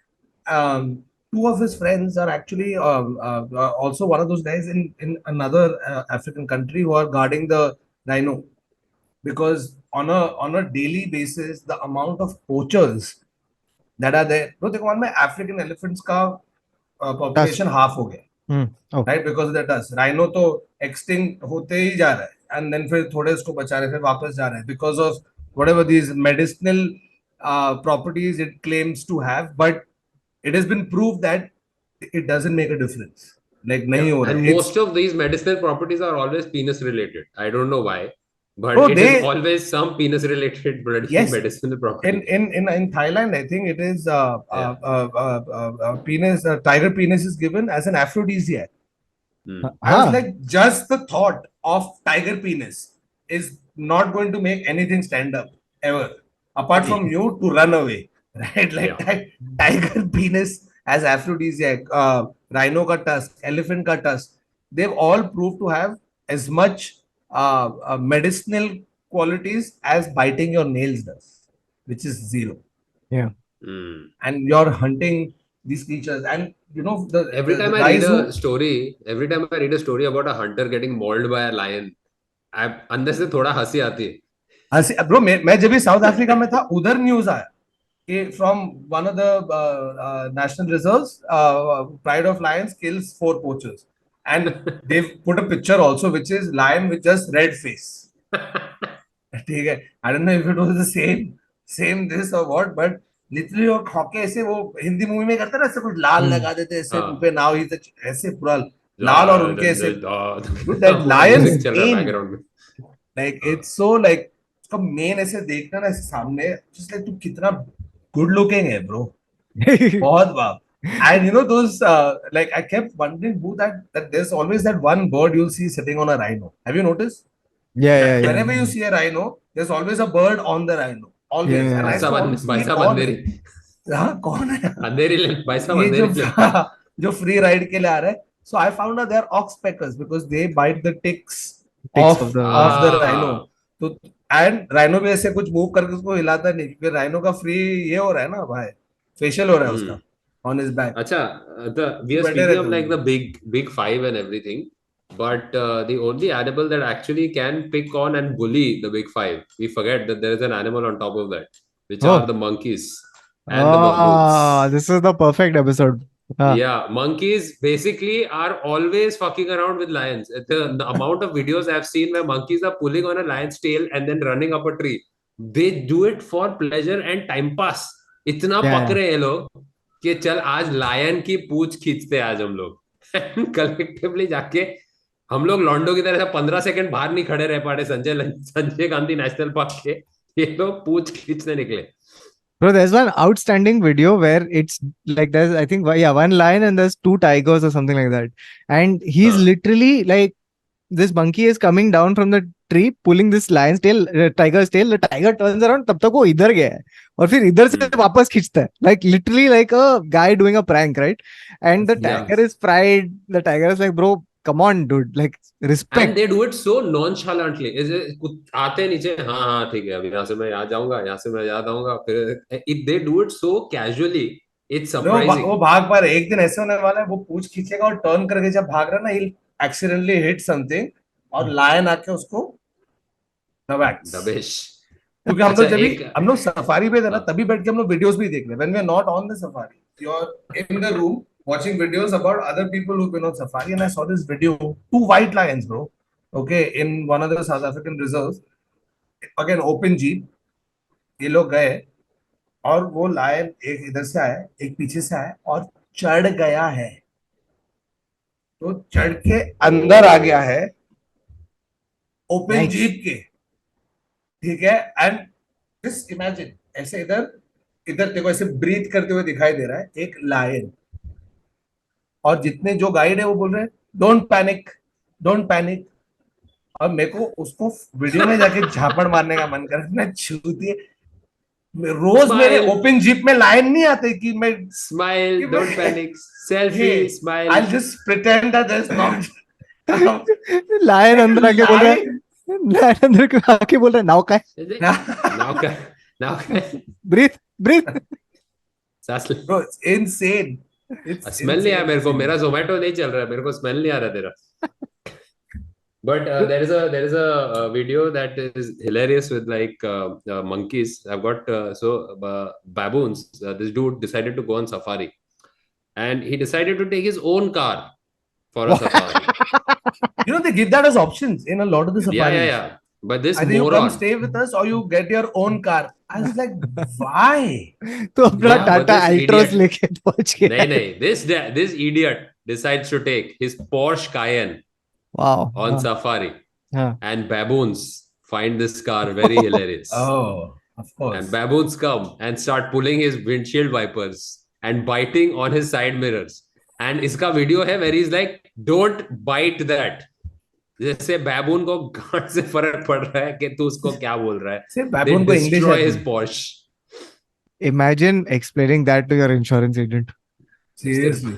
Two of his friends are actually also one of those guys in another African country who are guarding the rhino, because on a daily basis the amount of poachers that are there. तो देखो में African elephants का dust. population half हो गया, Oh, right, because of the dust. Rhino तो extinct होते ही जा रहा है, एंड देन फिर थोड़े उसको बचा रहे, फिर वापस जा रहे हैं because of whatever these medicinal properties it claims to have, but it has been proved that it doesn't make a difference. like नहीं हो रहा And है. most of these medicinal properties are always penis related. I don't know why, but Bro, it is they always some penis related bloody yes. medicinal In, property. in in in Thailand, I think it is Yeah. penis. Tiger penis is given as an aphrodisiac. Hmm. I was हाँ. like, just the thought of tiger penis is not going to make anything stand up ever, apart from you to run away, right? Like Yeah. tiger penis as aphrodisiac, rhino ka tusk, elephant ka tusk, they've all proved to have as much medicinal qualities as biting your nails does, which is zero. Yeah. Hmm. And you're hunting these creatures, and Every the time I read guys a who story, every time I read a story about a hunter getting mauled by a lion, I अंदर से थोड़ा हंसी आती है. हंसी bro मैं जब भी साउथ अफ्रीका में था उधर न्यूज आया कि from one of the national reserves pride of Lions kills 4 poachers and they've put a picture also which is lion with just red face. ठीक है. I don't know if it was the same this और what but literally वो खौके ऐसे वो Hindi movie में करते ना ऐसे कुछ लाल Hmm. लगा देते ऐसे मुंह हाँ. पे नाउ ही ऐसे पूरा लाल और उनके ऐसे दैट पूरा लायंस म्यूजिक चल रहा है एन बैकग्राउंड में. लाइक हाँ. इट्स सो लाइक उसका मेन ऐसे देखना ना ऐसे सामने जस्ट लाइक तू कितना गुड लुकिंग है ब्रो. बहुत बाप. And those like I kept wondering who that there's always that one bird you'll see sitting on a rhino. Have you noticed? Yeah, Yeah. yeah, yeah. Whenever you see a rhino, there's always a bird on the rhino. Always. And I Yeah. saw honestly भाई साहब कौन है? अंधेरी हाँ कौन है? अंधेरी ले भाई साहब ये जो अंधेरी ले. जो फ्री राइड के लिए आ रहा है. So I found out they're oxpeckers because they bite the ticks Ticks of of the. the rhino. हाँ. तो एंड राइनो भी ऐसे कुछ मूव करके उसको हिलाता नहीं क्योंकि राइनो का फ्री ये हो रहा है ना भाई. फेशियल हो रहा है Hmm. उसका ऑन हिज बैक. अच्छा, the we तो are बैठे speaking रहते of हैं like वो the big five and everything, but the only animal that actually can pick on and bully the big five, we forget that there is an animal on top of that, which are Oh. the monkeys and the baboons. Ah, this is the perfect episode. Ah. Yeah, monkeys basically are always fucking around with lions. The amount of videos I've seen where monkeys are pulling on a lion's tail and then running up a tree, they do it for pleasure and time pass. इतना पक Yeah. रहे हैं लोग कि चल आज lion की पूंछ खींचते हैं आज हम लोग कलेक्टिवली जाके हम लोग लॉन्डो की तरह से 15 सेकंड बाहर नहीं खड़े रह पाते संजय गांधी नेशनल पार्क के. ये लोग पूंछ खींचने निकले. Bro, there's one outstanding video where it's like there's, I think, yeah, one lion and there's two tigers or something like that. And he's हाँ. literally like, this monkey is coming down from the tree, pulling this lion's tail, tiger's tail. The tiger turns around, तब तक वो इधर गया है और फिर इधर से वापस खींचता है. Like literally like a guy doing a prank, right? And the Yeah. tiger is fried. The tiger is like, bro, come on, dude. Like, And respect. they do it so nonchalantly. आते हैं नीचे, हाँ हाँ ठीक है, अभी यहाँ से मैं यहाँ जाऊंगा, यहाँ से मैं यहाँ जाऊंगा, फिर they do it so casually. It's वो surprising. भाग पा रहे. एक दिन ऐसे होने वाला है वो पूंछ खींचेगा और टर्न करके जब भाग रहा है ना he'll accidentally hit something और लायन आके उसको दबैक्स. दबेश. क्योंकि हम अच्छा लोग जब भी एक हम लोग सफारी पे थे ना हाँ. तभी बैठ के हम लोग वीडियोस भी देख रहे. When we are not on the safari you are in the room watching videos about other people who've been on safari and I saw this video, two white lions bro, okay, in one of the South African reserves, again open jeep. ये लोग गए और वो lion एक इधर से आया एक पीछे से आया और चढ़ गया है. तो चढ़ के अंदर आ गया है ओपन Nice. जीप के. ठीक है. एंड जस्ट इमेजिन ऐसे इधर इधर देखो ऐसे ब्रीथ करते हुए दिखाई दे रहा है एक लायन और जितने जो गाइड है वो बोल रहे हैं डोंट पैनिक डोंट पैनिक. और मेरे को उसको वीडियो में जाके झापड़ मारने का मन कर रहा है. मैं छूती है. रोज मेरे Smile. ओपन जीप में लायन नहीं आते कि मैं Smile, कि don't मैं panic, selfie, smile. I'll just pretend that there's not lion अंदर आके बोल रहा है, लायन अंदर के आके बोल रहा है, नाव का है, now ब्रीथ ब्रीथ. सांस ले. bro, it's insane. It's smell नहीं आया मेरे को, insane. मेरा जोमेटो नहीं चल रहा है, मेरे को स्मेल नहीं आ रहा तेरा. But there is a video that is hilarious with like monkeys. I've got baboons. This dude decided to go on safari, and he decided to take his own car for a safari. They give that as options in a lot of the safaris. Yeah. But this Either you come moron. stay with us or you get your own car. I was like, why? तो अपना Yeah, but Tata this Altroz idiot- लेके पहुंच गया. नहीं, this idiot decides to take his Porsche Cayenne Wow. on safari, Huh. and baboons find this car very hilarious. Oh, of And course. baboons come and start pulling his windshield wipers and biting on his side mirrors. And iska video hai where he's like, don't bite that. जैसे baboon को गांड से फर्क पड़ रहा है कि तू उसको क्या बोल रहा है. Say They baboon को English destroy his आती है. Porsche. Imagine explaining that to your insurance agent. Seriously.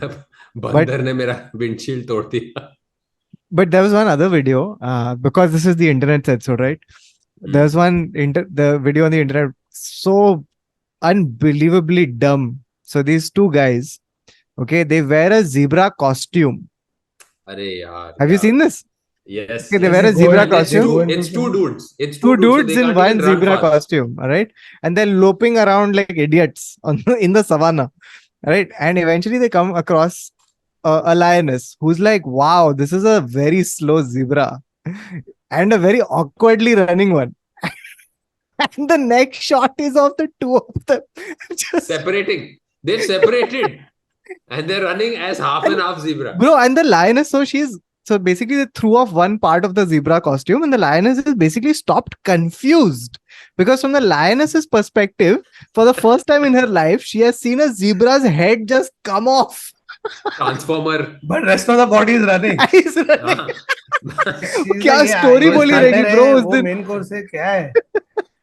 बंदर ने मेरा windshield तोड़ दिया. But there was one other video, because this is the internet said so, right? There's the video on the internet so unbelievably dumb. So these two guys, okay, they wear a zebra costume. अरे यार. Have you seen this? Yes. Okay, they yes. wear a Go zebra and they costume. go into It's two some- dudes. It's Two two dudes, so dudes they in can't one even run zebra fast. costume, all right? And they're loping around like idiots in the savannah, right? And eventually they come across a lioness who's like, wow, this is a very slow zebra and a very awkwardly running one. And the next shot is of the two of them. Just, Separating. They've separated. And they're running as half and half zebra. bro, and the lioness, so basically they threw off one part of the zebra costume, and the lioness is basically stopped confused. Because from the lioness's perspective, for the first time in her life, she has seen a zebra's head just come off. Transformer. But rest of the body is running. He's running. हाँ. She's क्या like, yeah, story ये बोली starter रहेगी, है, bro, उस वो दिन? main course है, क्या है?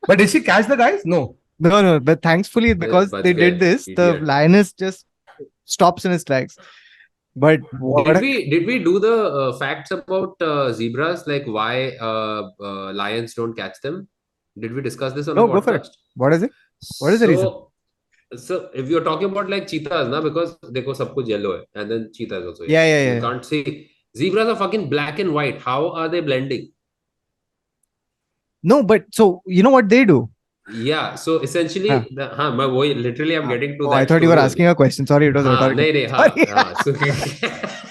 But did she catch the guys? No. No, but thankfully, because but they yeah, did this, the idiot. lioness just stops in his tracks. But what Did we do the facts about zebras, like why lions don't catch them? Did we discuss this on No, the go for it. podcast? What is it? What is the reason? So if you're talking about like cheetahs, na, because देखो सब कुछ yellow है, and then cheetahs also. Yeah. You can't see. Zebras are fucking black and white. How are they blending? No, but so you know what they do? Yeah. So essentially, हाँ. literally I'm getting to Oh, that. I thought you were story asking a question. Sorry, it was हाँ, rhetorical. नहीं, Sorry. हाँ.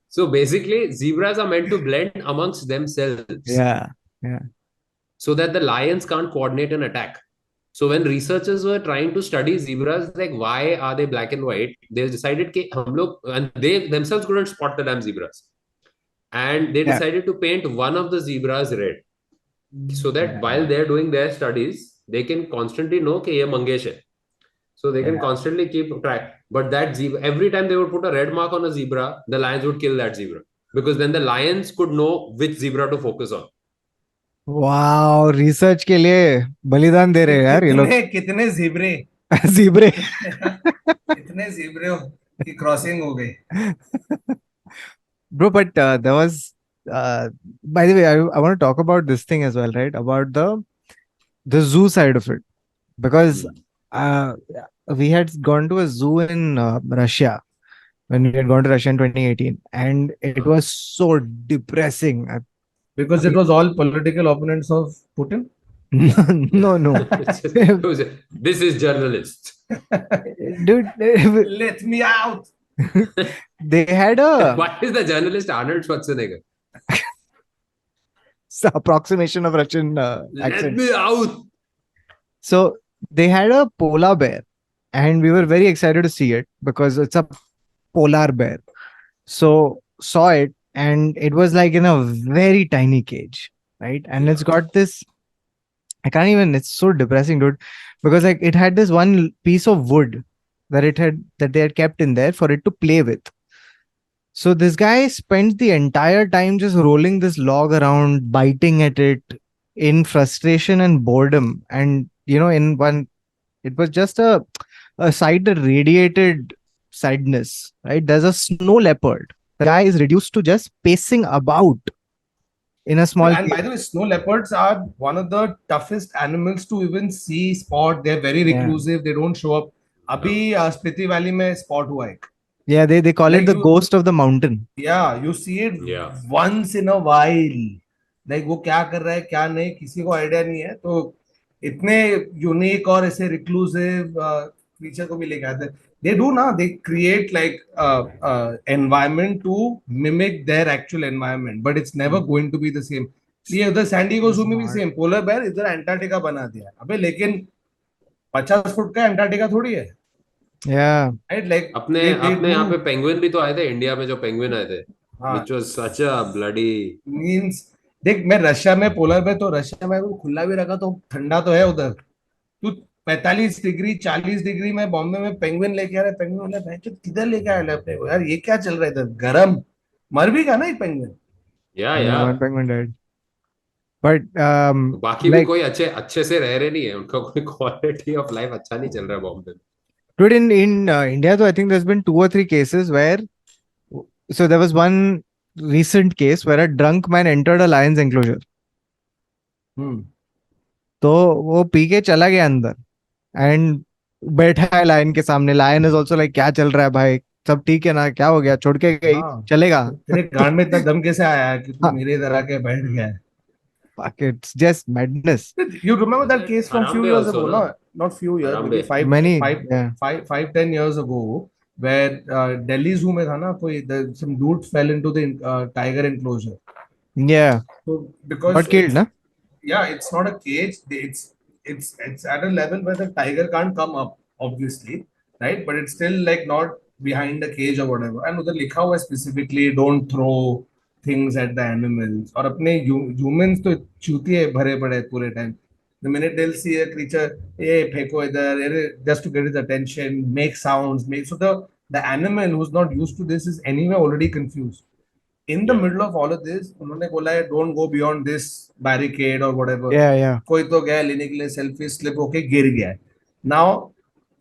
So basically, zebras are meant to blend amongst themselves. Yeah. So that the lions can't coordinate an attack. So when researchers were trying to study zebras, like why are they black and white, they decided कि हम लोग, and they themselves couldn't spot the damn zebras, and they Yeah. decided to paint one of the zebras red, so that while they're doing their studies, they can constantly know कि ये मंगेश है. So they can constantly keep track. But that zebra, every time they would put a red mark on a zebra, the lions would kill that zebra, because then the lions could know which zebra to focus on. Wow, research के लिए बलिदान दे रहे हैं यार ये लोग. कितने zebra Zebre. कितने zebra की crossing हो गई. Bro, but there was by the way, I want to talk about this thing as well, right? About the zoo side of it. Because we had gone to a zoo in Russia when we had gone to Russia in 2018, and it was so depressing. Because it was all political opponents of Putin. No. This is journalist. Dude, Let me out. they had a Why is the journalist Arnold Schwarzenegger? approximation of Russian Let accent. me out. So they had a polar bear, and we were very excited to see it because it's a polar bear. So saw it, and it was like in a very tiny cage, right? And it's got this, I can't even, it's so depressing, dude, because like it had this one piece of wood that they had kept in there for it to play with. So this guy spent the entire time just rolling this log around, biting at it in frustration and boredom. And it was just a sight that radiated sadness, right? There's a snow leopard. The guy is reduced to just pacing about in a small And by the way, snow leopards are one of the toughest animals to even see, spot. They're very reclusive. They don't show up. Abhi Spiti Valley mein spot hua ek. Yeah, they call it the ghost of the mountain. Yeah, you see it once in a while. Like वो क्या कर रहा है क्या नहीं किसी को idea नहीं है तो इतने यूनिक और ऐसे रिक्लूसिव क्रीचर को भी लेके आते हैं. They do now. They create like environment to mimic their actual environment, but it's never going to be the same. ये उधर सैन डिएगो ज़ू में भी सेम पोलर बेयर इधर अंटार्कटिका बना दिया. अबे लेकिन 50 फुट का अंटार्कटिका थोड़ी है. Yeah. right? Like अपने they अपने यहाँ पे do. पेंगुइन भी तो आए थे, इंडिया में जो पेंगुइन आए थे, हाँ, which was such a bloody. Means देख, मैं रशिया में पोलर पे, तो रशिया में वो खुला भी रखा तो ठंडा तो है उधर। तू 45 डिग्री 40 डिग्री में बॉम्बे में पेंगुइन लेके आ रहे, पेंगुइन बोला भाई किधर लेके आए अपने को यार, ये क्या चल रहा है इधर, गरम। मर भी गया ना एक penguin. Yeah, Yeah, one yeah. penguin died. But बाकी भी like, कोई अच्छे अच्छे से रह रहे नहीं है, उनका कोई क्वालिटी ऑफ लाइफ अच्छा नहीं चल रहा है बॉम्बे में. dude, in India, though, I think there's been 2 or 3 cases where, so there was one recent case where a drunk man entered a lion's enclosure. हम्म। तो वो पी के चला गया अंदर एंड बैठा है लायन के सामने. लायन इज ऑल्सो लाइक, क्या चल रहा है भाई, सब ठीक है ना, क्या हो गया, छोड़ के गई, हाँ, चलेगा. तो तेरे गांड में इतना दम कैसे आया है कि तू मेरे इधर आके बैठ गया है? Fuck, it's just madness. You remember that That case from few Harambe years also, ago, na? no? Not few years, maybe Harambe. Many, yeah. 10 years ago, where Delhi Zoo में था ना कोई, some dude fell into the tiger enclosure. Yeah, So because got killed, it's, na? yeah, it's not a cage. It's at a level where the tiger can't come up, obviously, right? But it's still like not behind the cage or whatever. And उधर लिखा हुआ है specifically, don't throw things at the animals. और अपने humans तो चूतिए भरे पड़े हैं पूरे time. The minute they'll see a creature, hey, फेंको इधर, just to get his attention, make sounds, make, so the animal who's not used to this is anyway already confused. In the Yeah. middle of all of this, उन्होंने बोला है don't go beyond this barricade or whatever. Yeah, yeah. कोई तो गया लेने के लिए, selfie slip होके गिर गया है. Now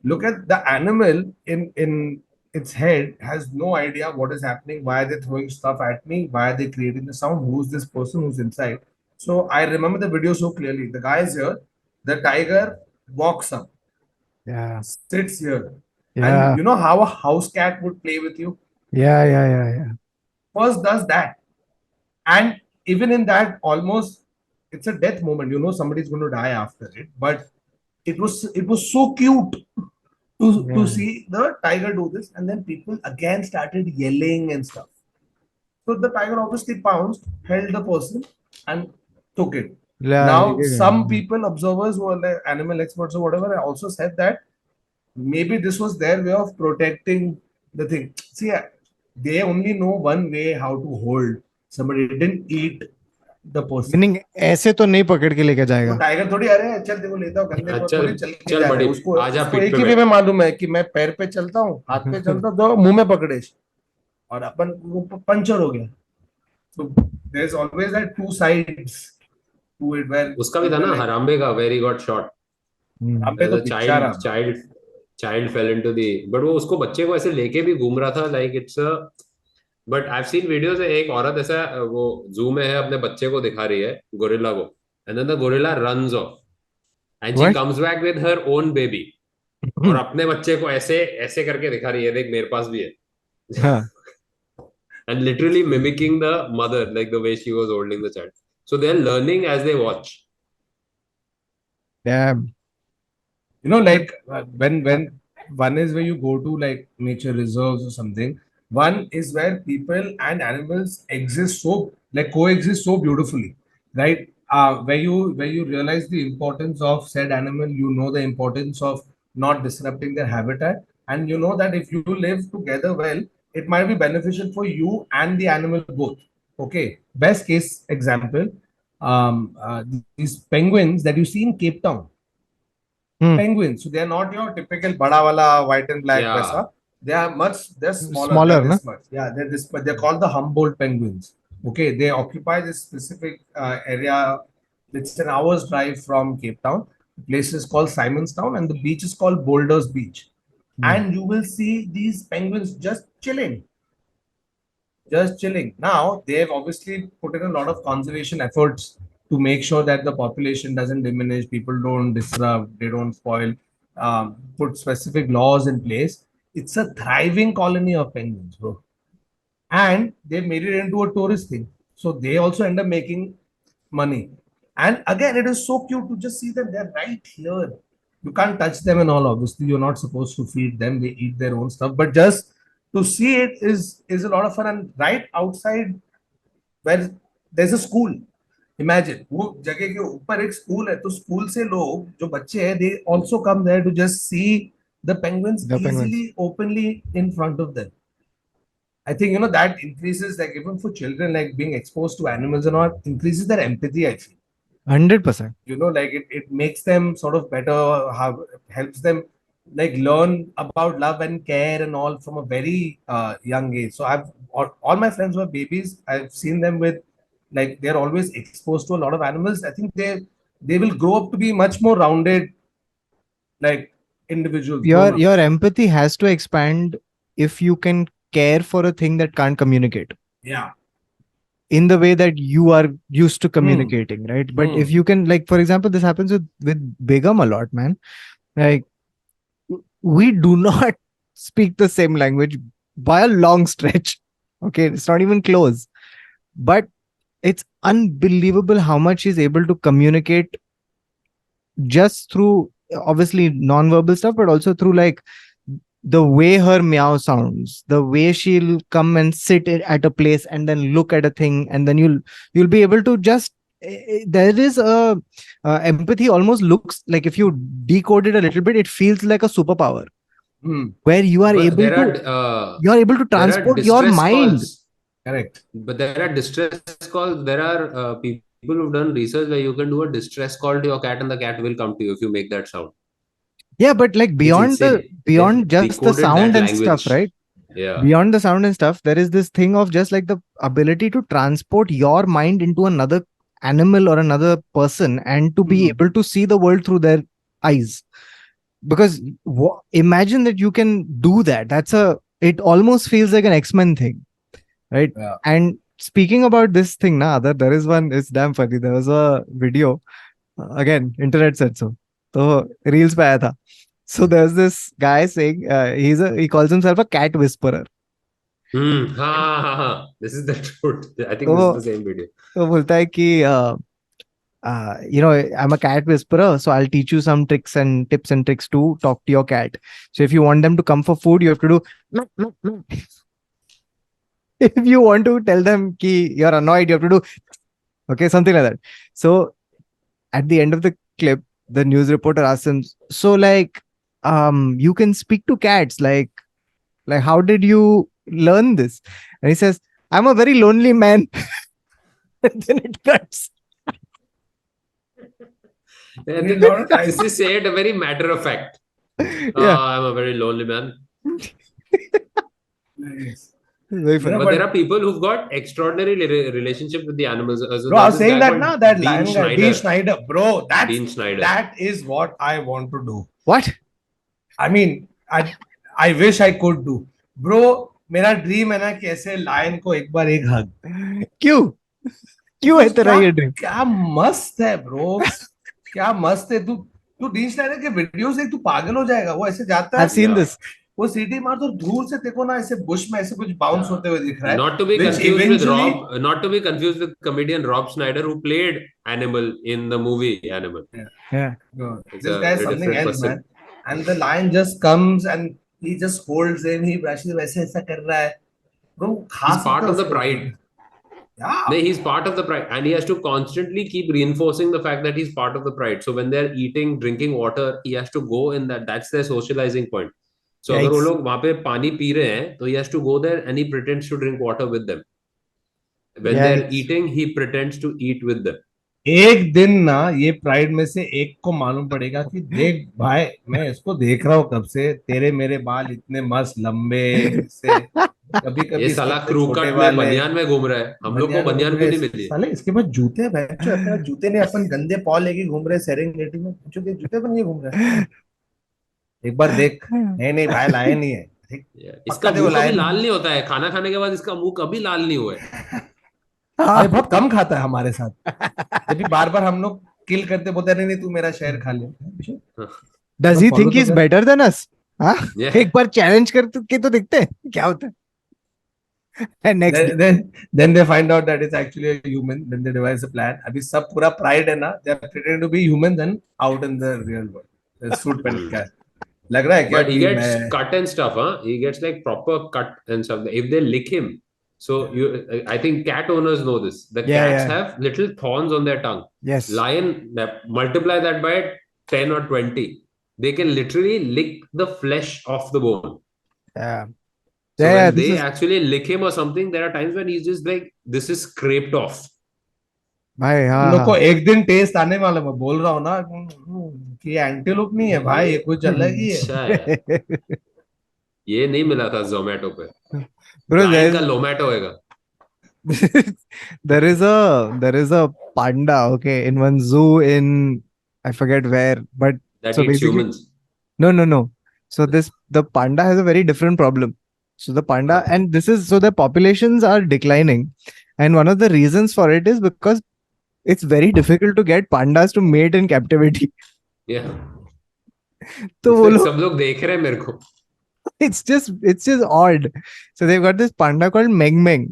look at the animal in its head, has no idea what is happening, why are they throwing stuff at me, why are they creating the sound, who's this person who's inside. So I remember the video so clearly. The guy is here, the tiger walks up, Yeah, sits here, and yeah, you know how a house cat would play with you? yeah, yeah, yeah, yeah. First does that, and even in that, almost it's a death moment, somebody's going to die after it, but it was so cute to Yeah. see the tiger do this, and then people again started yelling and stuff. So the tiger obviously pounced, held the person, and took it. Yeah, Now लेके गया. some people, observers who are like animal experts or whatever, also said that maybe this was their way of protecting the thing. See, they only know one way how to hold somebody. It didn't eat the person. Meaning ऐसे तो नहीं पकड़ के लेके वो जाएगा. Tiger थोड़ी, अरे चल देखो लेता हूँ कंधे पर, चल थोड़ी चल के चल जा रहा बड़ी, है. उसको आजा उसको पीठ एक पे ही वे बैठ. में मालूम है कि मैं पैर पे चलता हूँ, हाथ पे चलता हूँ, तो मुंह में पकड़े, और अपन वो पंचर हो गया. So there's always that two sides to it where उसका भी था people are ना, like, हराम्बे का, वेरी गॉट शॉट हम पे एज तो अ बेचारा. Child fail into the, but वो उसको बच्चे को ऐसे लेके भी घूम रहा था, like it's a. But I have seen videos, एक औरत ऐसा वो जू में है, अपने बच्चे को दिखा रही है, गोरिल्ला को, and then the gorilla runs off and she What? Comes back with her own baby, और अपने बच्चे को ऐसे ऐसे करके दिखा रही है, देख मेरे पास भी है. हाँ. And literally mimicking the mother, like the way she was holding the child. So they're learning as they watch. Damn. Like when one is where you go to like nature reserves or something, one is where people and animals exist, so like coexist so beautifully, right? Where you realize the importance of said animal, the importance of not disrupting their habitat, and you know that if you live together well, it might be beneficial for you and the animal both. Okay, best case example, these penguins that you see in Cape Town, Hmm. penguins. So they are not your typical bada wala white and black Yeah. vesa. They're smaller. They're Smaller, na? this much. Yeah, they're this, but they're called the Humboldt penguins. Okay, they occupy this specific area. It's an hour's drive from Cape Town. The place is called Simonstown, and the beach is called Boulders Beach. Hmm. And you will see these penguins just chilling. Now, they've obviously put in a lot of conservation efforts to make sure that the population doesn't diminish, people don't disrupt, they don't spoil, put specific laws in place. It's a thriving colony of penguins, bro. And they made it into a tourist thing. So they also end up making money. And again, it is so cute to just see them. They're right here. You can't touch them and all. Obviously, you're not supposed to feed them. They eat their own stuff. But just to see it is a lot of fun. And right outside where there's a school. Imagine वो जगह के ऊपर एक school है, तो school से लोग जो बच्चे हैं, they also come there to just see the penguins The penguins. easily, openly in front of them. I think, that increases, like, even for children, like being exposed to animals and all, increases their empathy, I feel. 100%. Like it makes them sort of better, helps them like learn about love and care and all from a very young age. So all my friends who are babies, I've seen them with, like, they're always exposed to a lot of animals. I think they will grow up to be much more rounded, like, individuals, Your grown-ups. your empathy has to expand if you can care for a thing that can't communicate Yeah. in the way that you are used to Hmm. communicating, right? But if Hmm. you can, like, for example, this happens with Begum a lot, man. Like, we do not speak the same language by a long stretch. Okay, it's not even close. But it's unbelievable how much she's able to communicate just through obviously non-verbal stuff, but also through like the way her meow sounds, the way she'll come and sit at a place and then look at a thing, and then you'll be able to just there is a empathy almost looks like, if you decode it a little bit, it feels like a superpower Hmm. where you are But able to there are transport your distress mind. calls. Correct. But there are distress calls. There are people who've done research where you can do a distress call to your cat and the cat will come to you if you make that sound. Yeah, but like It's beyond insane. They've just the decoded sound that and stuff, language. right? Yeah. Beyond the sound and stuff, there is this thing of just like the ability to transport your mind into another animal or another person and to be Hmm. able to see the world through their eyes. Because imagine that you can do that. It almost feels like an X-Men thing, right? Yeah. And speaking about this thing, there is one, it's damn funny. There was a video, again, internet said so. So, reels pe aaya tha. So there's this guy saying he calls himself a cat whisperer. Ha, ha, ha. This is the truth. I think this is तो the same video. तो बोलता है कि I'm a cat whisperer, so I'll teach you some tricks and tips and tricks to talk to your cat. So if you want them to come for food, you have to do "Meow, meow, meow." If you want to tell them ki you're annoyed, you have to do okay, something like that. So at the end of the clip, the news reporter asks him, so like you can speak to cats, like how did you learn this? And he says, I'm a very lonely man. And then it cuts. And A lot of times. this is said a very matter of fact. Yeah. I'm a very lonely man. Nice. Very funny. But But there are people who've got extraordinary relationship with the animals. So bro, I there's was this saying guy that called now, that Dean lion guy, Dean Schneider. Schneider, bro, Dean Schneider. that is what I want to do. What? I mean, I wish I could do. Bro, मेरा dream है ना कि ऐसे lion को एक बार एक हग. क्यों क्यों है Because तेरा क्या ये ड्रीम? क्या मस्त है ब्रो, क्या मस्त है. तू तू डीन स्नाइडर के वीडियोस देख, तू पागल हो जाएगा. वो ऐसे जाता है, I've seen Yeah. this. वो सीटी मार तो दूर से देखो ना, ऐसे बुश में ऐसे कुछ बाउंस Yeah. होते हुए दिख रहा है. Not to be Which confused with eventually, not to be confused with comedian Rob Schneider who played Animal in the movie Animal. Yeah. It's this a guy is very something different else, person. man. And the lion just comes and he just holds him. He brushes वैसे ऐसा कर रहा है. Bro, खा He's सकते part हैं of the उसको. pride. Yeah. No, he's part of the pride, and he has to constantly keep reinforcing the fact that he's part of the pride. So when they're eating, drinking water, he has to go in that. That's their socializing point. So अगर वो Yikes. लोग वहाँ पे पानी P रहे हैं, तो he has to go there and he pretends to drink water with them. When they're Yikes. eating, he pretends to eat with them. एक दिन ना ये प्राइड में से एक को मालूम पड़ेगा कि देख भाई, मैं इसको देख रहा हूँ कब से, तेरे मेरे बाल इतने मस्त लंबे से, कभी ये कभी इसके साला इतने क्रू छोटे कट में वाले, बनियान में घूम रहा है. हम लोग को बनियान घूम बनियान रहे. क्यों नहीं मिली? साले इसके पास जूते हैं, बच्चों अपने पास जूते नहीं, अपन गंदे पॉ लेके घूम रहे सेरेंगेटी में, बच्चों के जूते बन के घूम रहे हैं. एक बार देख, नहीं नहीं भाई, लाए नहीं है. देख, इसका पक्का देखो मुंह कभी लाए लाल नहीं. नहीं होता है. खाना खाने के बाद इसका मुंह कभी लाल नहीं हुआ है. अरे बहुत कम खाता है हमारे साथ. जब भी बार बार हम लोग किल करते, बोलते नहीं नहीं तू मेरा शहर खा ले. Does he think he's better than us? हाँ? Yeah. एक बार चैलेंज करके तो देखते हैं क्या होता है. And next then they find out that it's actually a human. Then they devise a plan. अभी सब पूरा pride है ना, they are pretending to be humans and out in the real world. The suit पहन के लग रहा है क्या But he कि gets मैं. cut and stuff, huh? He gets like proper cut and stuff. If they lick him, so I think cat owners know this. The cats have little thorns on their tongue. yes. Lion, multiply that by 10 or 20. they can literally lick the flesh off the bone. Yeah. So Yeah, when this they is actually lick him or something, there are times when he's just like, this is scraped off. भाई हम हाँ लोग को हाँ एक दिन test आने वाला, मैं बोल रहा हूँ ना कि एंटीलोप नहीं है भाई, ये कुछ अलग ही है। अच्छा है, ये नहीं मिला था जोमेटो पे। bro, लाइन का लोमेटो होएगा। there is a panda, okay, in one zoo in I forget where, but That so eats basically humans. no. So the panda has a very different problem. So the panda, Huh. and this is so the populations are declining, and one of the reasons for it is because it's very difficult to get pandas to mate in captivity. Yeah. तो वो in fact लोग सब लोग देख रहे हैं मेरे को। it's just odd. So they've got this panda called Meng Meng,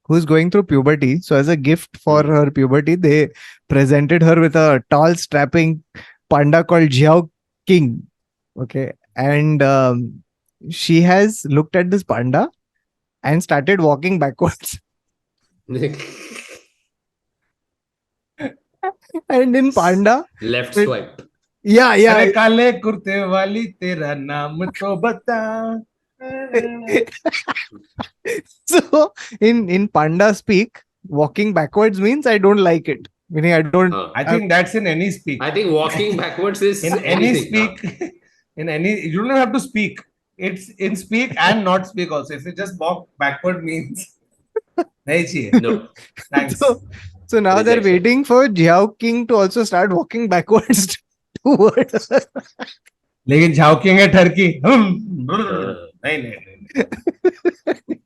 who's going through puberty. So as a gift for her puberty, they presented her with a tall, strapping panda called Jiao King. Okay, and she has looked at this panda and started walking backwards. And in panda, left it, swipe. yeah. अरे काले कुर्ते वाली तेरा नाम तो बता। So in panda speak, walking backwards means I don't like it. Meaning I don't. हाँ, I think that's in any speak. I think walking backwards is In any anything. speak, in any, you don't have to speak. It's in speak and not speak also. If you just walk backward means nahi chahiye. No, Thanks. So now they're rejection. waiting for Jiao King to also start walking backwards towards us. लेकिन झाउकेंगे ठरकी नहीं नहीं नहीं।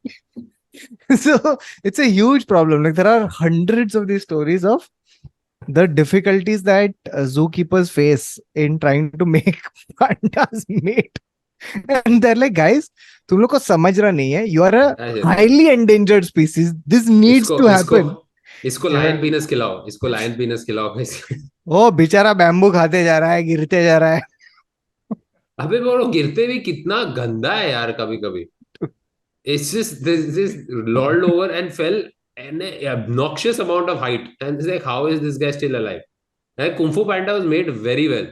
So it's a huge problem. Like there are hundreds of these stories of the difficulties that zookeepers face in trying to make pandas mate. And they're like, guys, तुम लोग को समझ रहा नहीं है. You are a ऐसे, highly endangered species. This needs इसको to इसको happen. इसको लायन पीनस खिलाओ, इसको लायन पीनस खिलाओ कैसे। ओ बेचारा बैम्बू खाते जा रहा है, गिरते जा रहा है. अबे वो गिरते भी कितना गंदा है यार, कभी कभी it's just this lolled over and fell an obnoxious amount of height, and it's like, how is this guy still alive? And Kung Fu Panda was made very well.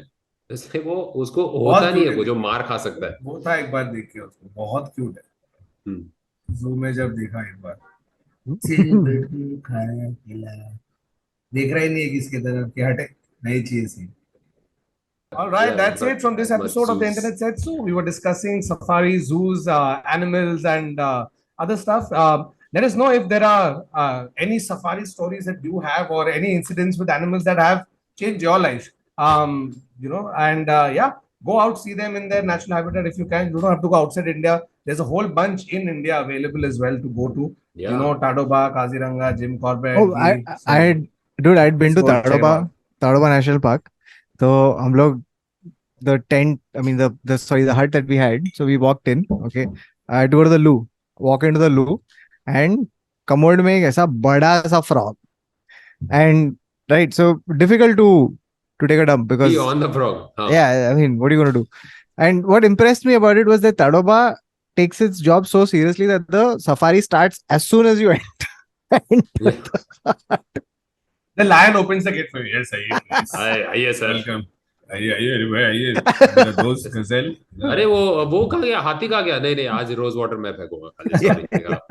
It's like वो उसको बहुत होता नहीं है cute वो है, जो मार खा सकता है। वो था एक बार देखिए उसको, बहुत क्यूट है। जू में जब देखा एक बार, सिर्फ खाया खिलाया, देख रहा ही नहीं है किसके तरफ कि हटे, नहीं चाहिए सी। All right, Yeah, that's it but from this much episode of the zoos. Internet Setsu. We were discussing safari, zoos, animals, and other stuff. Let us know if there are any safari stories that you have or any incidents with animals that have changed your life. And yeah, go out, see them in their natural habitat if you can. You don't have to go outside India. There's a whole bunch in India available as well to go to. You know, Yeah. Tadoba, Kaziranga, Jim Corbett, Oh, Giri. I So had, dude, I'd been let's to go check them out. Tadoba National Park. So हम लोग the tent, I mean the hut that we had. So we walked in. Okay, I had to go to the loo. Walk into the loo, and commode में एक ऐसा बड़ा सा frog. And right, so difficult to take a dump Be because on the frog. Huh. yeah, I mean, what are you gonna do? And what impressed me about it was that Tadoba takes its job so seriously that the safari starts as soon as you enter. Yeah. The lion opens the gate for you. Yes, आइए please. आइए sir. Welcome. आइए आइए अरे भाई आइए, मेरा दोस्त गजल। अरे वो कहाँ गया, हाथी कहाँ गया? नहीं नहीं, आज रोज वाटर मैं फेंकूंगा खाली, सॉरी।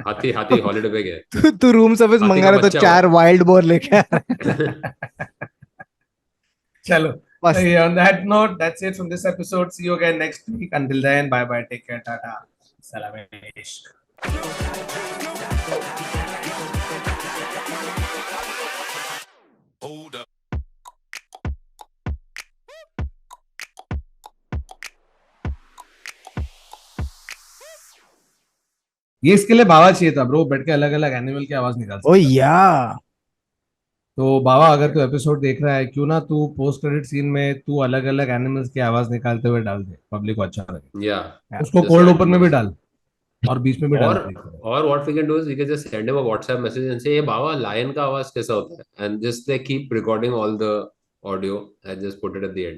हाथी हाथी हॉलीडे पे गया, तू रूम सर्विस हाथी मंगा का रहा तो बच्चा 4 हुआ वाइल्ड बोर लेके आ रहा है. है। चलो. बस. On that note, that's it from this episode. See you again next week. Until then, bye bye. Take care. Tata. Salam. Hold up. ये इसके लिए बाबा चाहिए था ब्रो, बैठ के अलग अलग एनिमल की आवाज निकाल ओ सकता है। या तो बाबा अगर तू एपिसोड देख रहा है, क्यों ना तू पोस्ट क्रेडिट सीन में तू अलग अलग एनिमल्स की आवाज निकालते हुए डाल दे, पब्लिक को अच्छा लगे। Yeah, उसको just कोल्ड ओपन में भी randomly. डाल और बीच में भी डाल और दे। और what we can do is we can just send him a WhatsApp message and say, ये बाबा लायन का आवाज कैसा होता है, and just they keep recording all the audio and just put it at the end.